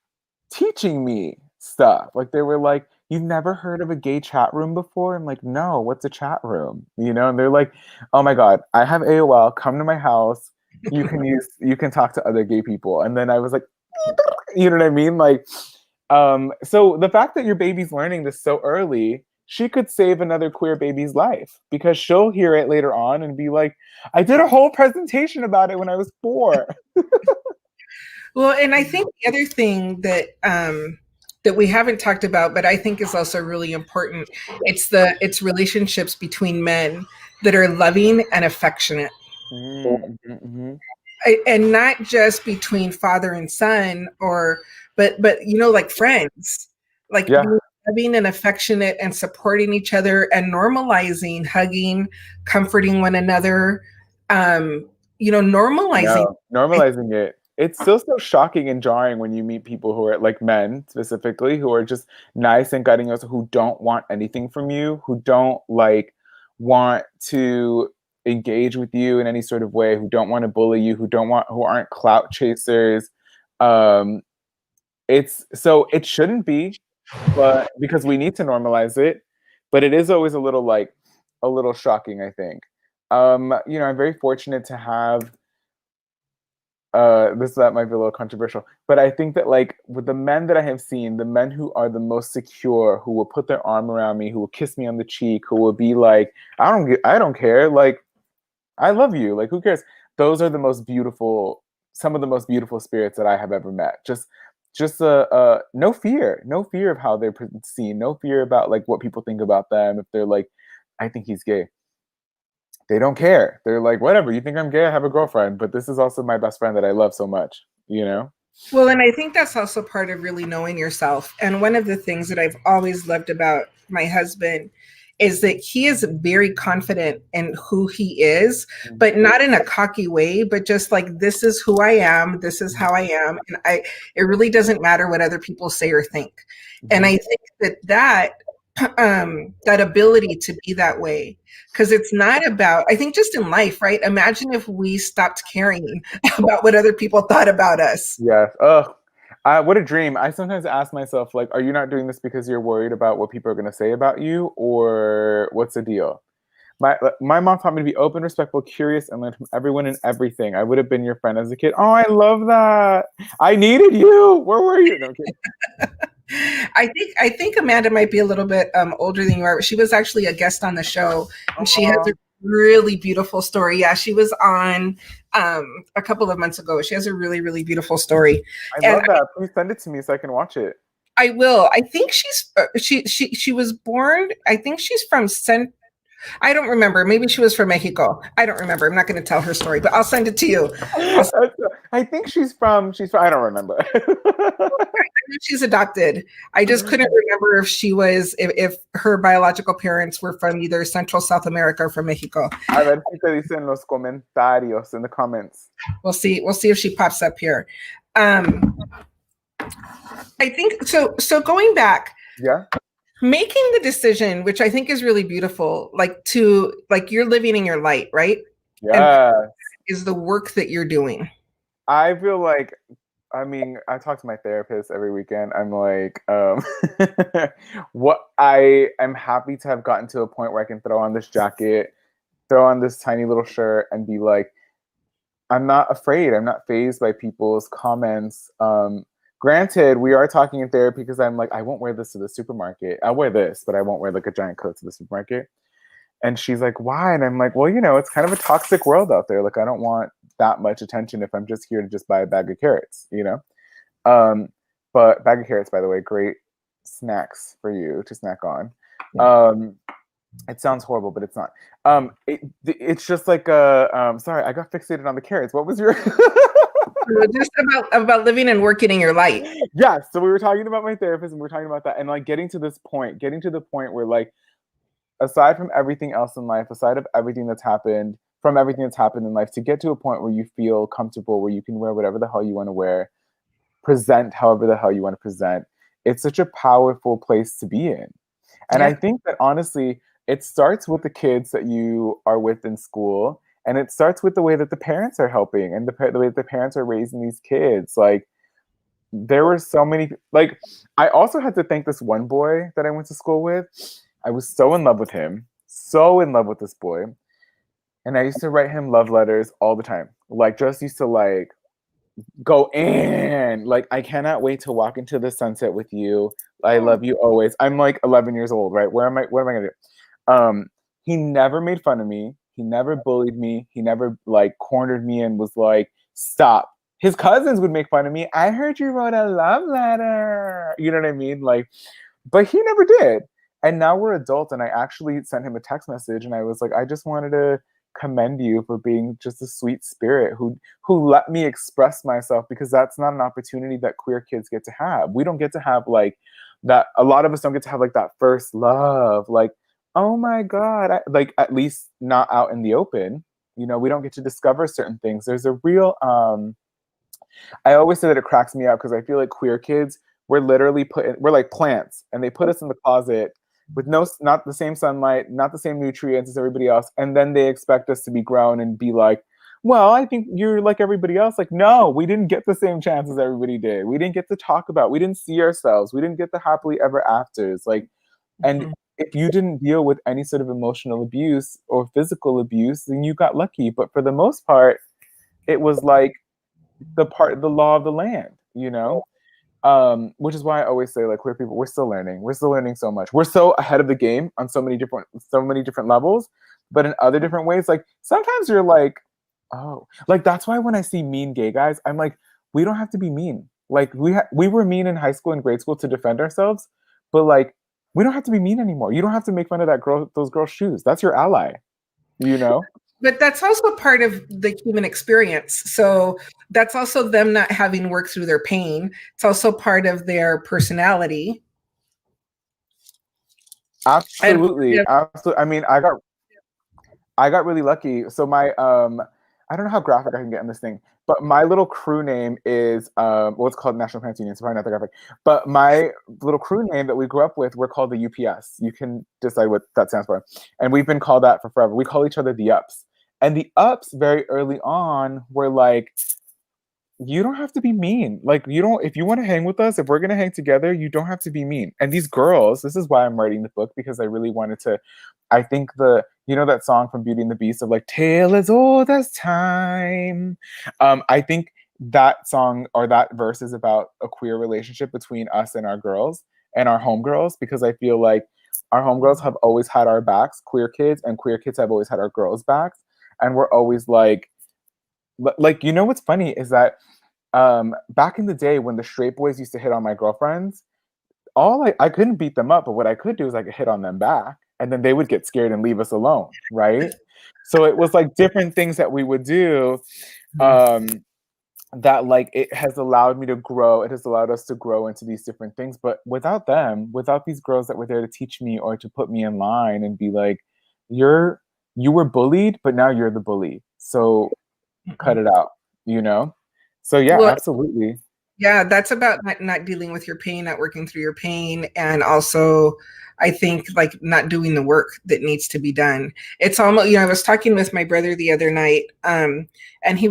B: teaching me stuff. Like they were like, "You've never heard of a gay chat room before?" I'm like, "No, what's a chat room?" You know, and they're like, "Oh my God, I have AOL. Come to my house. You can talk to other gay people." And then I was like, you know what I mean? Like, so the fact that your baby's learning this so early she could save another queer baby's life because she'll hear it later on and be like, I did a whole presentation about it when I was 4.
A: Well, and I think the other thing that that we haven't talked about, but I think is also really important, it's relationships between men that are loving and affectionate.
B: Mm-hmm.
A: And not just between father and son, or but you know, like friends, like
B: Yeah.
A: being loving and affectionate and supporting each other and normalizing hugging, comforting one another, you know, normalizing.
B: No, normalizing it. It's still so shocking and jarring when you meet people who are like men specifically, who are just nice and guiding us, who don't want anything from you, who don't like want to engage with you in any sort of way, who don't want to bully you, who aren't clout chasers. Um, it's so it shouldn't be, but because we need to normalize it, but it is always a little shocking, I think. You know, I'm very fortunate to have that might be a little controversial, but I think that like with the men that I have seen, the men who are the most secure, who will put their arm around me, who will kiss me on the cheek, who will be like, I don't care, like I love you, like who cares? Those are the most beautiful, some of the most beautiful spirits that I have ever met. Just no fear of how they're seen, no fear about like what people think about them. If they're like, I think he's gay, they don't care. They're like, whatever, you think I'm gay, I have a girlfriend, but this is also my best friend that I love so much, you know?
A: Well, and I think that's also part of really knowing yourself. And one of the things that I've always loved about my husband is that he is very confident in who he is, but not in a cocky way, but just like, this is who I am, this is how I am. And it really doesn't matter what other people say or think. And I think that ability to be that way, because it's not about, I think just in life, right? Imagine if we stopped caring about what other people thought about us.
B: Yes. Ugh. What a dream. I sometimes ask myself, like, are you not doing this because you're worried about what people are going to say about you, or what's the deal? My mom taught me to be open, respectful, curious, and learn from everyone and everything. I would have been your friend as a kid. Oh, I love that. I needed you. Where were you? No, I'm kidding.
A: I think Amanda might be a little bit older than you are. She was actually a guest on the show, and she has a really beautiful story. Yeah, she was on a couple of months ago. She has a really, really beautiful story.
B: I love that. Please send it to me so I can watch it.
A: I will. I think she was born. I think she's from I don't remember. Maybe she was from Mexico. I don't remember. I'm not going to tell her story, but I'll send it to you.
B: I think she's from, I don't remember.
A: I know she's adopted. I just couldn't remember if she was, if her biological parents were from either Central South America or from Mexico.
B: A ver si te dicen los comentarios, in the comments.
A: We'll see if she pops up here. I think so. So going back,
B: yeah,
A: making the decision, which I think is really beautiful, like you're living in your light, right?
B: Yeah,
A: is the work that you're doing.
B: I feel like, I mean, I talk to my therapist every weekend. I'm like, I'm happy to have gotten to a point where I can throw on this jacket, throw on this tiny little shirt, and be like, I'm not afraid. I'm not fazed by people's comments. Granted, we are talking in therapy because I'm like, I won't wear this to the supermarket. I'll wear this, but I won't wear like a giant coat to the supermarket. And she's like, why? And I'm like, well, you know, it's kind of a toxic world out there. Like, I don't want that much attention if I'm just here to just buy a bag of carrots, you know? But bag of carrots, by the way, great snacks for you to snack on. It sounds horrible, but it's not. It's just like sorry, I got fixated on the carrots. What was your
A: just about living and working in your light?
B: Yeah, so we were talking about my therapist and we were talking about that, and like getting to the point where like, aside from everything else in life, aside of everything that's happened, from everything that's happened in life, to get to a point where you feel comfortable, where you can wear whatever the hell you want to wear, present however the hell you want to present. It's such a powerful place to be in. And I think that honestly, it starts with the kids that you are with in school, and it starts with the way that the parents are helping and the way that the parents are raising these kids. Like, there were so many, like, I also had to thank this one boy that I went to school with. I was so in love with him, so in love with this boy. And I used to write him love letters all the time. Like, just used to like go in. Like, I cannot wait to walk into the sunset with you. I love you always. I'm like 11 years old, right? What am I gonna do? He never made fun of me. He never bullied me. He never like cornered me and was like, stop. His cousins would make fun of me. I heard you wrote a love letter. You know what I mean? Like, but he never did. And now we're adults, and I actually sent him a text message, and I was like, I just wanted to commend you for being just a sweet spirit who let me express myself, because that's not an opportunity that queer kids get to have. We don't get to have like that. A lot of us don't get to have like that first love, like, oh my god, like at least not out in the open. You know, we don't get to discover certain things. There's a real I always say that it cracks me up because I feel like queer kids, we're literally we're like plants, and they put us in the closet with not the same sunlight, not the same nutrients as everybody else, and then they expect us to be grown and be like, well, I think you're like everybody else. Like, no, we didn't get the same chances everybody did. We didn't get to talk about, we didn't see ourselves, we didn't get the happily ever afters. Like, and if you didn't deal with any sort of emotional abuse or physical abuse, then you got lucky. But for the most part, it was like the law of the land, you know? Which is why I always say, like, queer people, we're still learning. We're still learning so much. We're so ahead of the game on so many different levels, but in other different ways. Like sometimes you're like, oh, like that's why when I see mean gay guys, I'm like, we don't have to be mean. Like we were mean in high school and grade school to defend ourselves, but like we don't have to be mean anymore. You don't have to make fun of those girls' shoes. That's your ally, you know?
A: But that's also part of the human experience. So that's also them not having worked through their pain. It's also part of their personality.
B: Absolutely. Absolutely. I mean, I got really lucky. So my I don't know how graphic I can get in this thing, but my little crew name is well, it's called National Parents Union, so probably not the graphic. But my little crew name that we grew up with, we're called the UPS. You can decide what that stands for. And we've been called that for forever. We call each other the Ups. And the Ups very early on were like, you don't have to be mean. Like, you don't, if you want to hang with us, if we're going to hang together, you don't have to be mean. And these girls, this is why I'm writing the book, because I really wanted to, I think you know, that song from Beauty and the Beast of like, tale as old as time. I think that song or that verse is about a queer relationship between us and our girls and our homegirls, because I feel like our homegirls have always had our backs, queer kids, and queer kids have always had our girls' backs. And we're always like, you know what's funny is that back in the day when the straight boys used to hit on my girlfriends, I couldn't beat them up, but what I could do is I could hit on them back, and then they would get scared and leave us alone, right? So it was like different things that we would do that like it has allowed me to grow. It has allowed us to grow into these different things. But without them, without these girls that were there to teach me or to put me in line and be like, you were bullied, but now you're the bully. So cut it out, you know? So yeah,
A: Well,
B: absolutely.
A: yeah, that's about not dealing with your pain, not working through your pain, and also I think like not doing the work that needs to be done. It's almost, you know, I was talking with my brother the other night, and it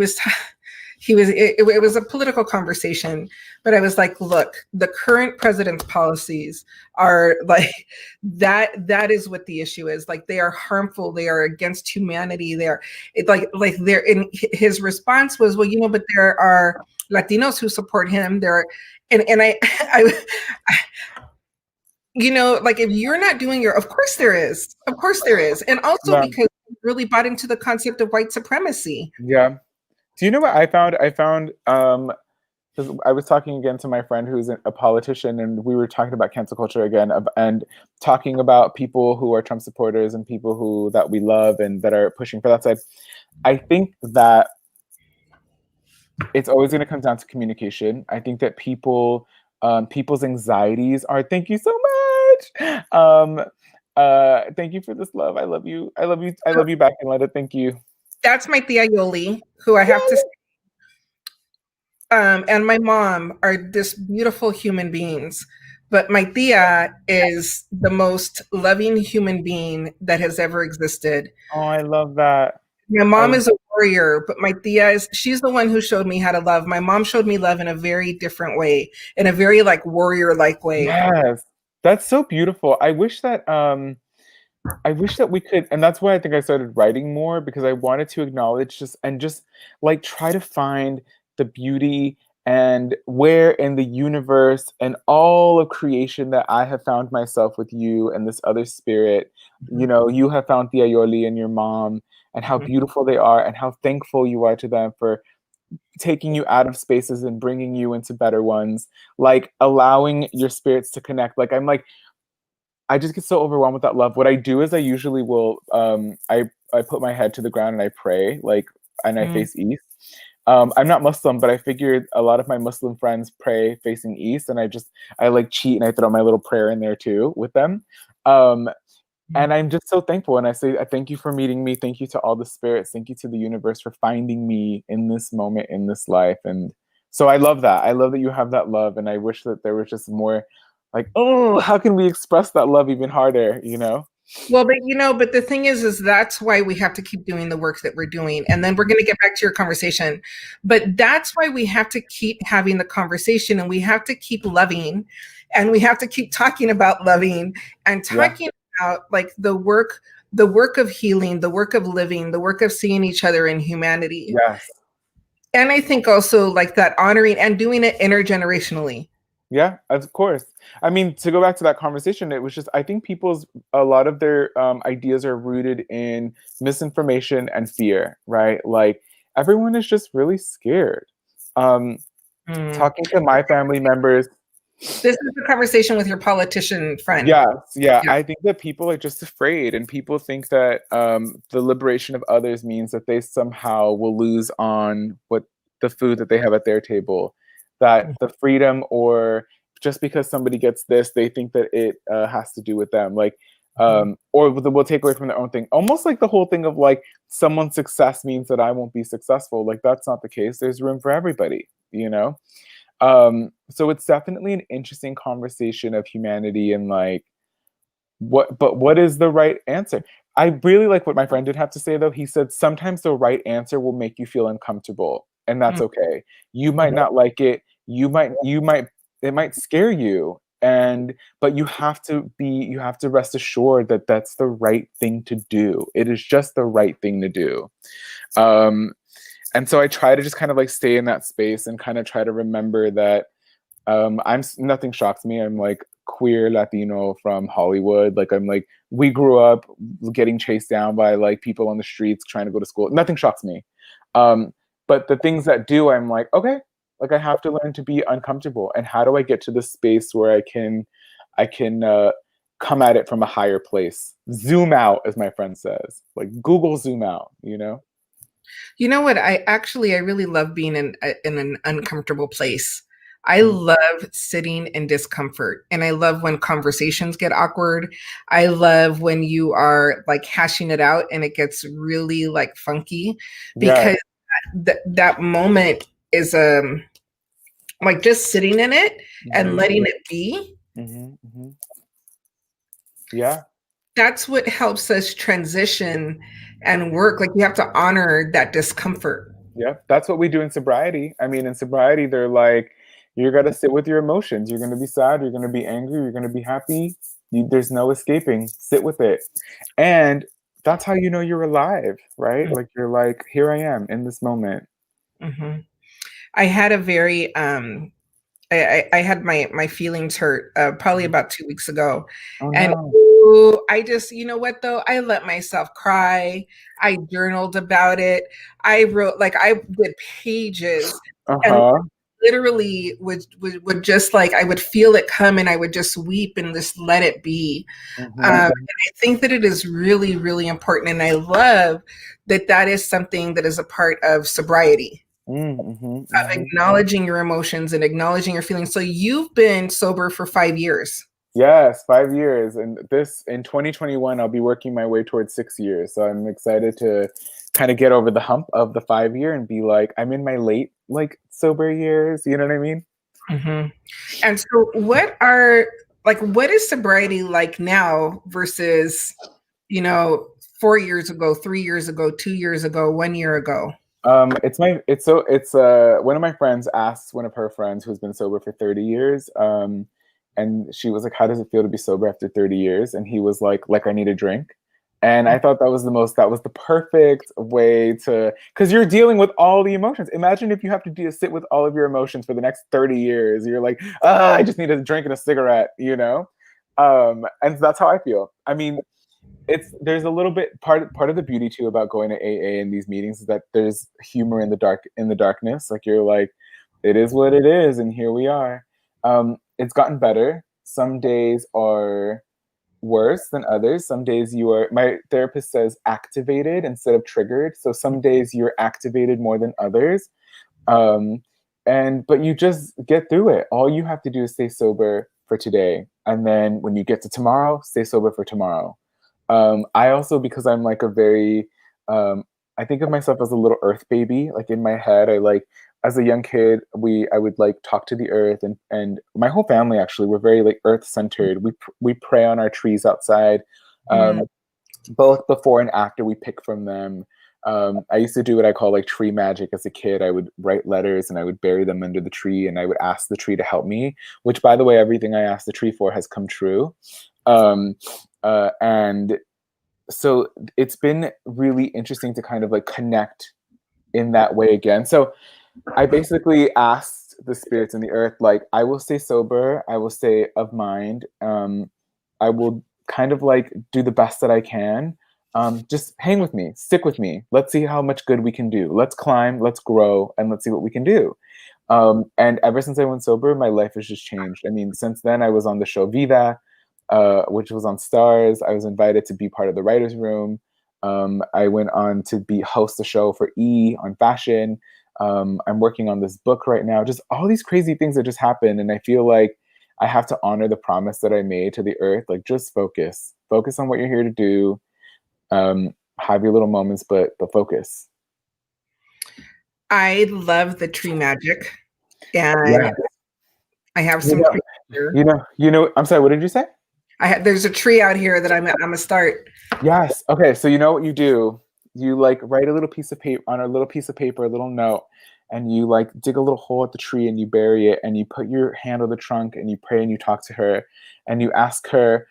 A: was a political conversation, but I was like, look, the current president's policies are like that is what the issue is. Like, they are harmful, they are against humanity. They're in his response was, well, you know, but there are Latinos who support him. I you know, like, if you're not doing of course there is. Of course there is. And also
B: Yeah.
A: because he really bought into the concept of white supremacy.
B: Yeah. Do you know what I found? Because I was talking again to my friend who's a politician, and we were talking about cancel culture again, and talking about people who are Trump supporters and people that we love and that are pushing for that side. I think that it's always going to come down to communication. I think that people's anxieties are. Thank you so much. Thank you for this love. I love you. I love you. I love you back, and Letta. Thank you.
A: That's my tia Yoli, who I have to say, and my mom are just beautiful human beings. But my tia is the most loving human being that has ever existed.
B: Oh, I love that.
A: My mom is a warrior, but my tia she's the one who showed me how to love. My mom showed me love in a very different way, in a very like warrior-like way.
B: Yes. That's so beautiful. I wish that we could, and that's why I think I started writing more, because I wanted to acknowledge just like try to find the beauty and where in the universe and all of creation that I have found myself with you and this other spirit. You know, you have found Tia Yoli and your mom, and how beautiful they are, and how thankful you are to them for taking you out of spaces and bringing you into better ones, like allowing your spirits to connect. Like I'm like, I just get so overwhelmed with that love. What I do is I usually will I put my head to the ground and I pray, like, and I face east. I'm not Muslim, but I figured a lot of my Muslim friends pray facing east, and I like cheat and I throw my little prayer in there too with them. And I'm just so thankful. And I say, I thank you for meeting me. Thank you to all the spirits. Thank you to the universe for finding me in this moment, in this life. And so I love that. I love that you have that love. And I wish that there was just more like, oh, how can we express that love even harder, you know?
A: Well, but the thing is that's why we have to keep doing the work that we're doing. And then we're going to get back to your conversation. But that's why we have to keep having the conversation, and we have to keep loving, and we have to keep talking about loving and talking about like the work of healing, the work of living, the work of seeing each other in humanity.
B: Yes.
A: And I think also like that honoring and doing it intergenerationally.
B: Yeah, of course. I mean, to go back to that conversation, it was just, I think a lot of their ideas are rooted in misinformation and fear, right? Like everyone is just really scared. Talking to my family members.
A: This is a conversation with your politician friend.
B: Yes, yeah. I think that people are just afraid, and people think that the liberation of others means that they somehow will lose on what the food that they have at their table. That the freedom, or just because somebody gets this, they think that it has to do with them, like, or will take away from their own thing. Almost like the whole thing of like someone's success means that I won't be successful. Like that's not the case. There's room for everybody, you know. So it's definitely an interesting conversation of humanity and like what is the right answer? I really like what my friend did have to say though. He said sometimes the right answer will make you feel uncomfortable, and that's okay. You might not like it. It might scare you, but you have to rest assured that that's the right thing to do. It is just the right thing to do. And so I try to just kind of like stay in that space and kind of try to remember that nothing shocks me. I'm like queer Latino from Hollywood. Like I'm like, we grew up getting chased down by like people on the streets trying to go to school. Nothing shocks me. But the things that do, I'm like, okay, like I have to learn to be uncomfortable. And how do I get to the space where I can come at it from a higher place? Zoom out, as my friend says. Like Google zoom out, you know?
A: You know what? I really love being in an uncomfortable place. I love sitting in discomfort, and I love when conversations get awkward. I love when you are like hashing it out and it gets really like funky, because that moment is like just sitting in it and letting it be.
B: Yeah.
A: That's what helps us transition and work. Like you have to honor that discomfort.
B: Yeah, that's what we do in sobriety. I mean, in sobriety, they're like, you're gonna sit with your emotions. You're gonna be sad. You're gonna be angry. You're gonna be happy. There's no escaping. Sit with it, and that's how you know you're alive, right? Like you're like, here I am in this moment.
A: I had a very I had my feelings hurt probably about 2 weeks ago.
B: Oh,
A: And
B: no.
A: I just, you know what though? I let myself cry. I journaled about it. I wrote, like I did pages, and literally would just like, I would feel it come and I would just weep and just let it be. And I think that it is really, really important. And I love that that is something that is a part of sobriety. Acknowledging your emotions and acknowledging your feelings. So you've been sober for 5 years.
B: Yes, 5 years. And in 2021, I'll be working my way towards 6 years. So I'm excited to kind of get over the hump of the 5 year and be like, I'm in my late, like sober years. You know what I mean?
A: And so what is sobriety like now versus, 4 years ago, 3 years ago, 2 years ago, 1 year ago?
B: It's one of my friends asked one of her friends who's been sober for 30 years. And she was like, how does it feel to be sober after 30 years? And he was like I need a drink. And I thought that was the perfect way to, because you're dealing with all the emotions. Imagine if you have to sit with all of your emotions for the next 30 years. You're like, I just need a drink and a cigarette, you know? And that's how I feel. I mean, there's a little bit part of the beauty too about going to AA in these meetings is that there's humor in the darkness. Like you're like, it is what it is, and here we are. It's gotten better. Some days are worse than others. Some days my therapist says activated instead of triggered. So some days you're activated more than others. But you just get through it. All you have to do is stay sober for today. And then when you get to tomorrow, stay sober for tomorrow. I also, because I'm like I think of myself as a little earth baby. Like in my head, as a young kid, I would like talk to the earth, and my whole family actually, we're very like earth centered. We pray on our trees outside, both before and after we pick from them. I used to do what I call like tree magic as a kid. I would write letters and I would bury them under the tree, and I would ask the tree to help me, which by the way, everything I asked the tree for has come true. And so it's been really interesting to kind of like connect in that way again. So I basically asked the spirits in the earth, like, I will stay sober, I will stay of mind, I will kind of like do the best that I can. Just hang with me, stick with me. Let's see how much good we can do. Let's climb, let's grow, and let's see what we can do. And ever since I went sober, my life has just changed. I mean, since then I was on the show Vida, which was on Stars. I was invited to be part of the writer's room. I went on to host a show for E! On fashion. I'm working on this book right now. Just all these crazy things that just happened. And I feel like I have to honor the promise that I made to the earth. Like, just focus on what you're here to do. Have your little moments, but focus.
A: I love the tree magic, and
B: yeah.
A: I have some.
B: I'm sorry. What did you say?
A: There's a tree out here that I'm gonna start.
B: Yes. Okay. So you know what you do? You like write a little piece of paper on a little piece of paper, a little note, and you like dig a little hole at the tree and you bury it, and you put your hand on the trunk and you pray and you talk to her, and you ask her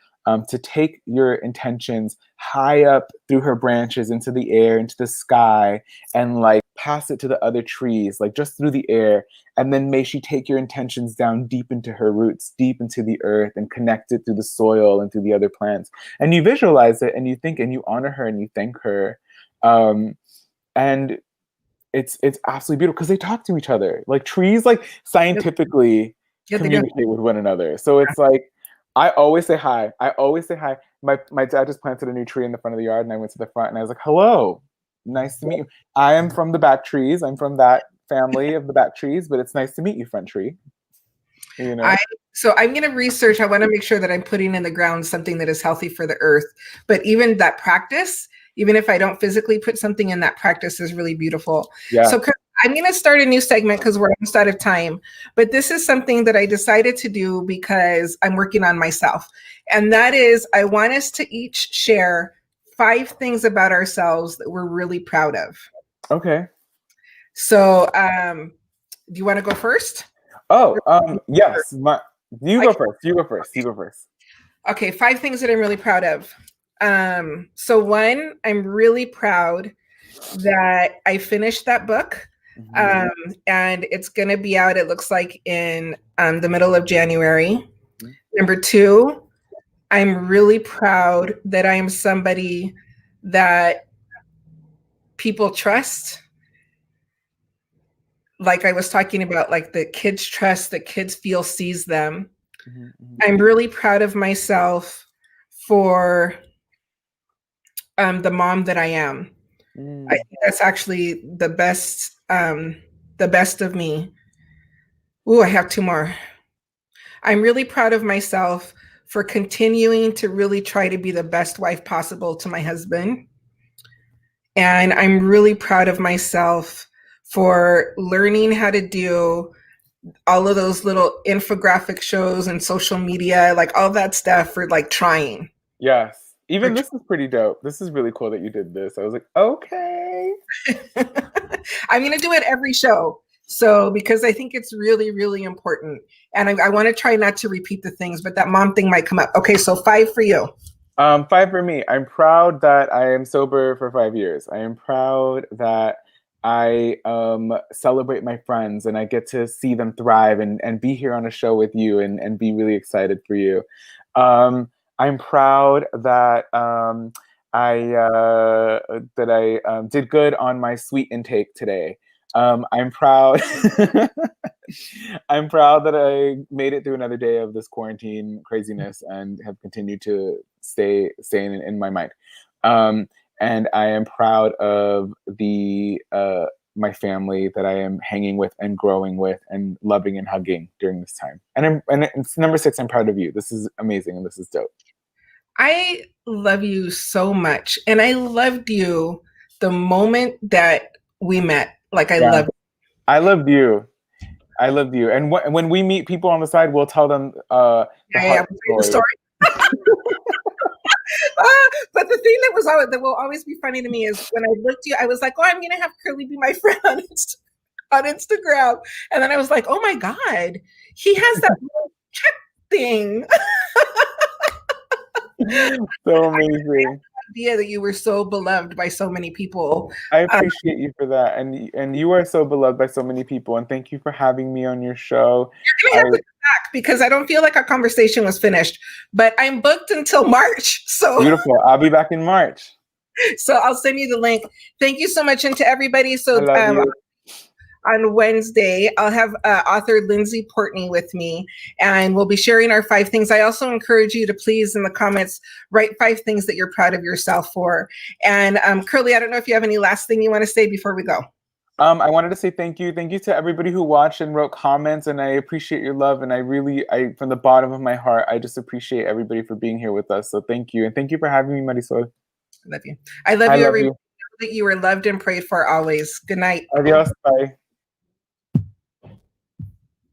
B: to take your intentions high up through her branches into the air, into the sky, and like pass it to the other trees, like just through the air. And then may she take your intentions down deep into her roots, deep into the earth, and connect it through the soil and through the other plants. And you visualize it and you think and you honor her and you thank her. And it's absolutely beautiful because they talk to each other. Like trees, like scientifically communicate with one another. So it's like, I always say hi. My dad just planted a new tree in the front of the yard, and I went to the front and I was like, hello, nice to meet you. I am from the back trees. I'm from that family of the back trees, but it's nice to meet you, front tree. You know?
A: So I'm going to research. I want to make sure that I'm putting in the ground something that is healthy for the earth. But even that practice, even if I don't physically put something in, that practice is really beautiful. Yeah. So I'm going to start a new segment because we're almost out of time. But this is something that I decided to do because I'm working on myself. And that is, I want us to each share 5 things about ourselves that we're really proud of.
B: Okay.
A: So do you want to go first?
B: Oh, yes. You go first.
A: Okay, 5 things that I'm really proud of. So 1, I'm really proud that I finished that book. And it's going to be out, it looks like, in the middle of January. Number 2, I'm really proud that I am somebody that people trust. Like I was talking about, like the kids trust, the kids feel sees them. I'm really proud of myself for the mom that I am. I think that's actually the best of me. Ooh, I have 2 more. I'm really proud of myself for continuing to really try to be the best wife possible to my husband. And I'm really proud of myself for learning how to do all of those little infographic shows and social media, like all that stuff, for like trying.
B: Yes. Even this is pretty dope. This is really cool that you did this. I was like, okay.
A: I'm going to do it every show. So, because I think it's really, really important. And I want to try not to repeat the things, but that mom thing might come up. Okay, so 5 for you.
B: 5 for me. I'm proud that I am sober for 5 years. I am proud that I celebrate my friends and I get to see them thrive and be here on a show with you and be really excited for you. I'm proud that I did good on my sweet intake today. I'm proud. I'm proud that I made it through another day of this quarantine craziness and have continued to stay in my mind. Um, and I am proud of the my family that I am hanging with and growing with and loving and hugging during this time. And it's number 6. I'm proud of you. This is amazing and this is dope.
A: I love you so much. And I loved you the moment that we met. Like, I
B: Yeah,
A: love
B: I loved you. I loved you. And when we meet people on the side, we'll tell them the
A: yeah,
B: heart
A: the
B: story.
A: story. But the thing that will always be funny to me is when I looked at you, I was like, oh, I'm going to have Curly be my friend on Instagram. And then I was like, oh my God, he has that little cat thing.
B: So amazing.
A: Idea that you were so beloved by so many people.
B: I appreciate you for that, and you are so beloved by so many people. And thank you for having me on your show.
A: You're gonna have to come back because I don't feel like our conversation was finished. But I'm booked until March, so
B: beautiful. I'll be back in March.
A: So I'll send you the link. Thank you so much, and to everybody. So
B: I love you.
A: On Wednesday, I'll have author Lindsay Portney with me, and we'll be sharing our 5 things. I also encourage you to please, in the comments, write 5 things that you're proud of yourself for. And Curly, I don't know if you have any last thing you want to say before we go.
B: I wanted to say thank you. Thank you to everybody who watched and wrote comments, and I appreciate your love. And I from the bottom of my heart, I just appreciate everybody for being here with us. So thank you. And thank you for having me, Marisol.
A: I love you. I love you, everybody. That you are loved and prayed for always. Good night.
B: Adios. Bye.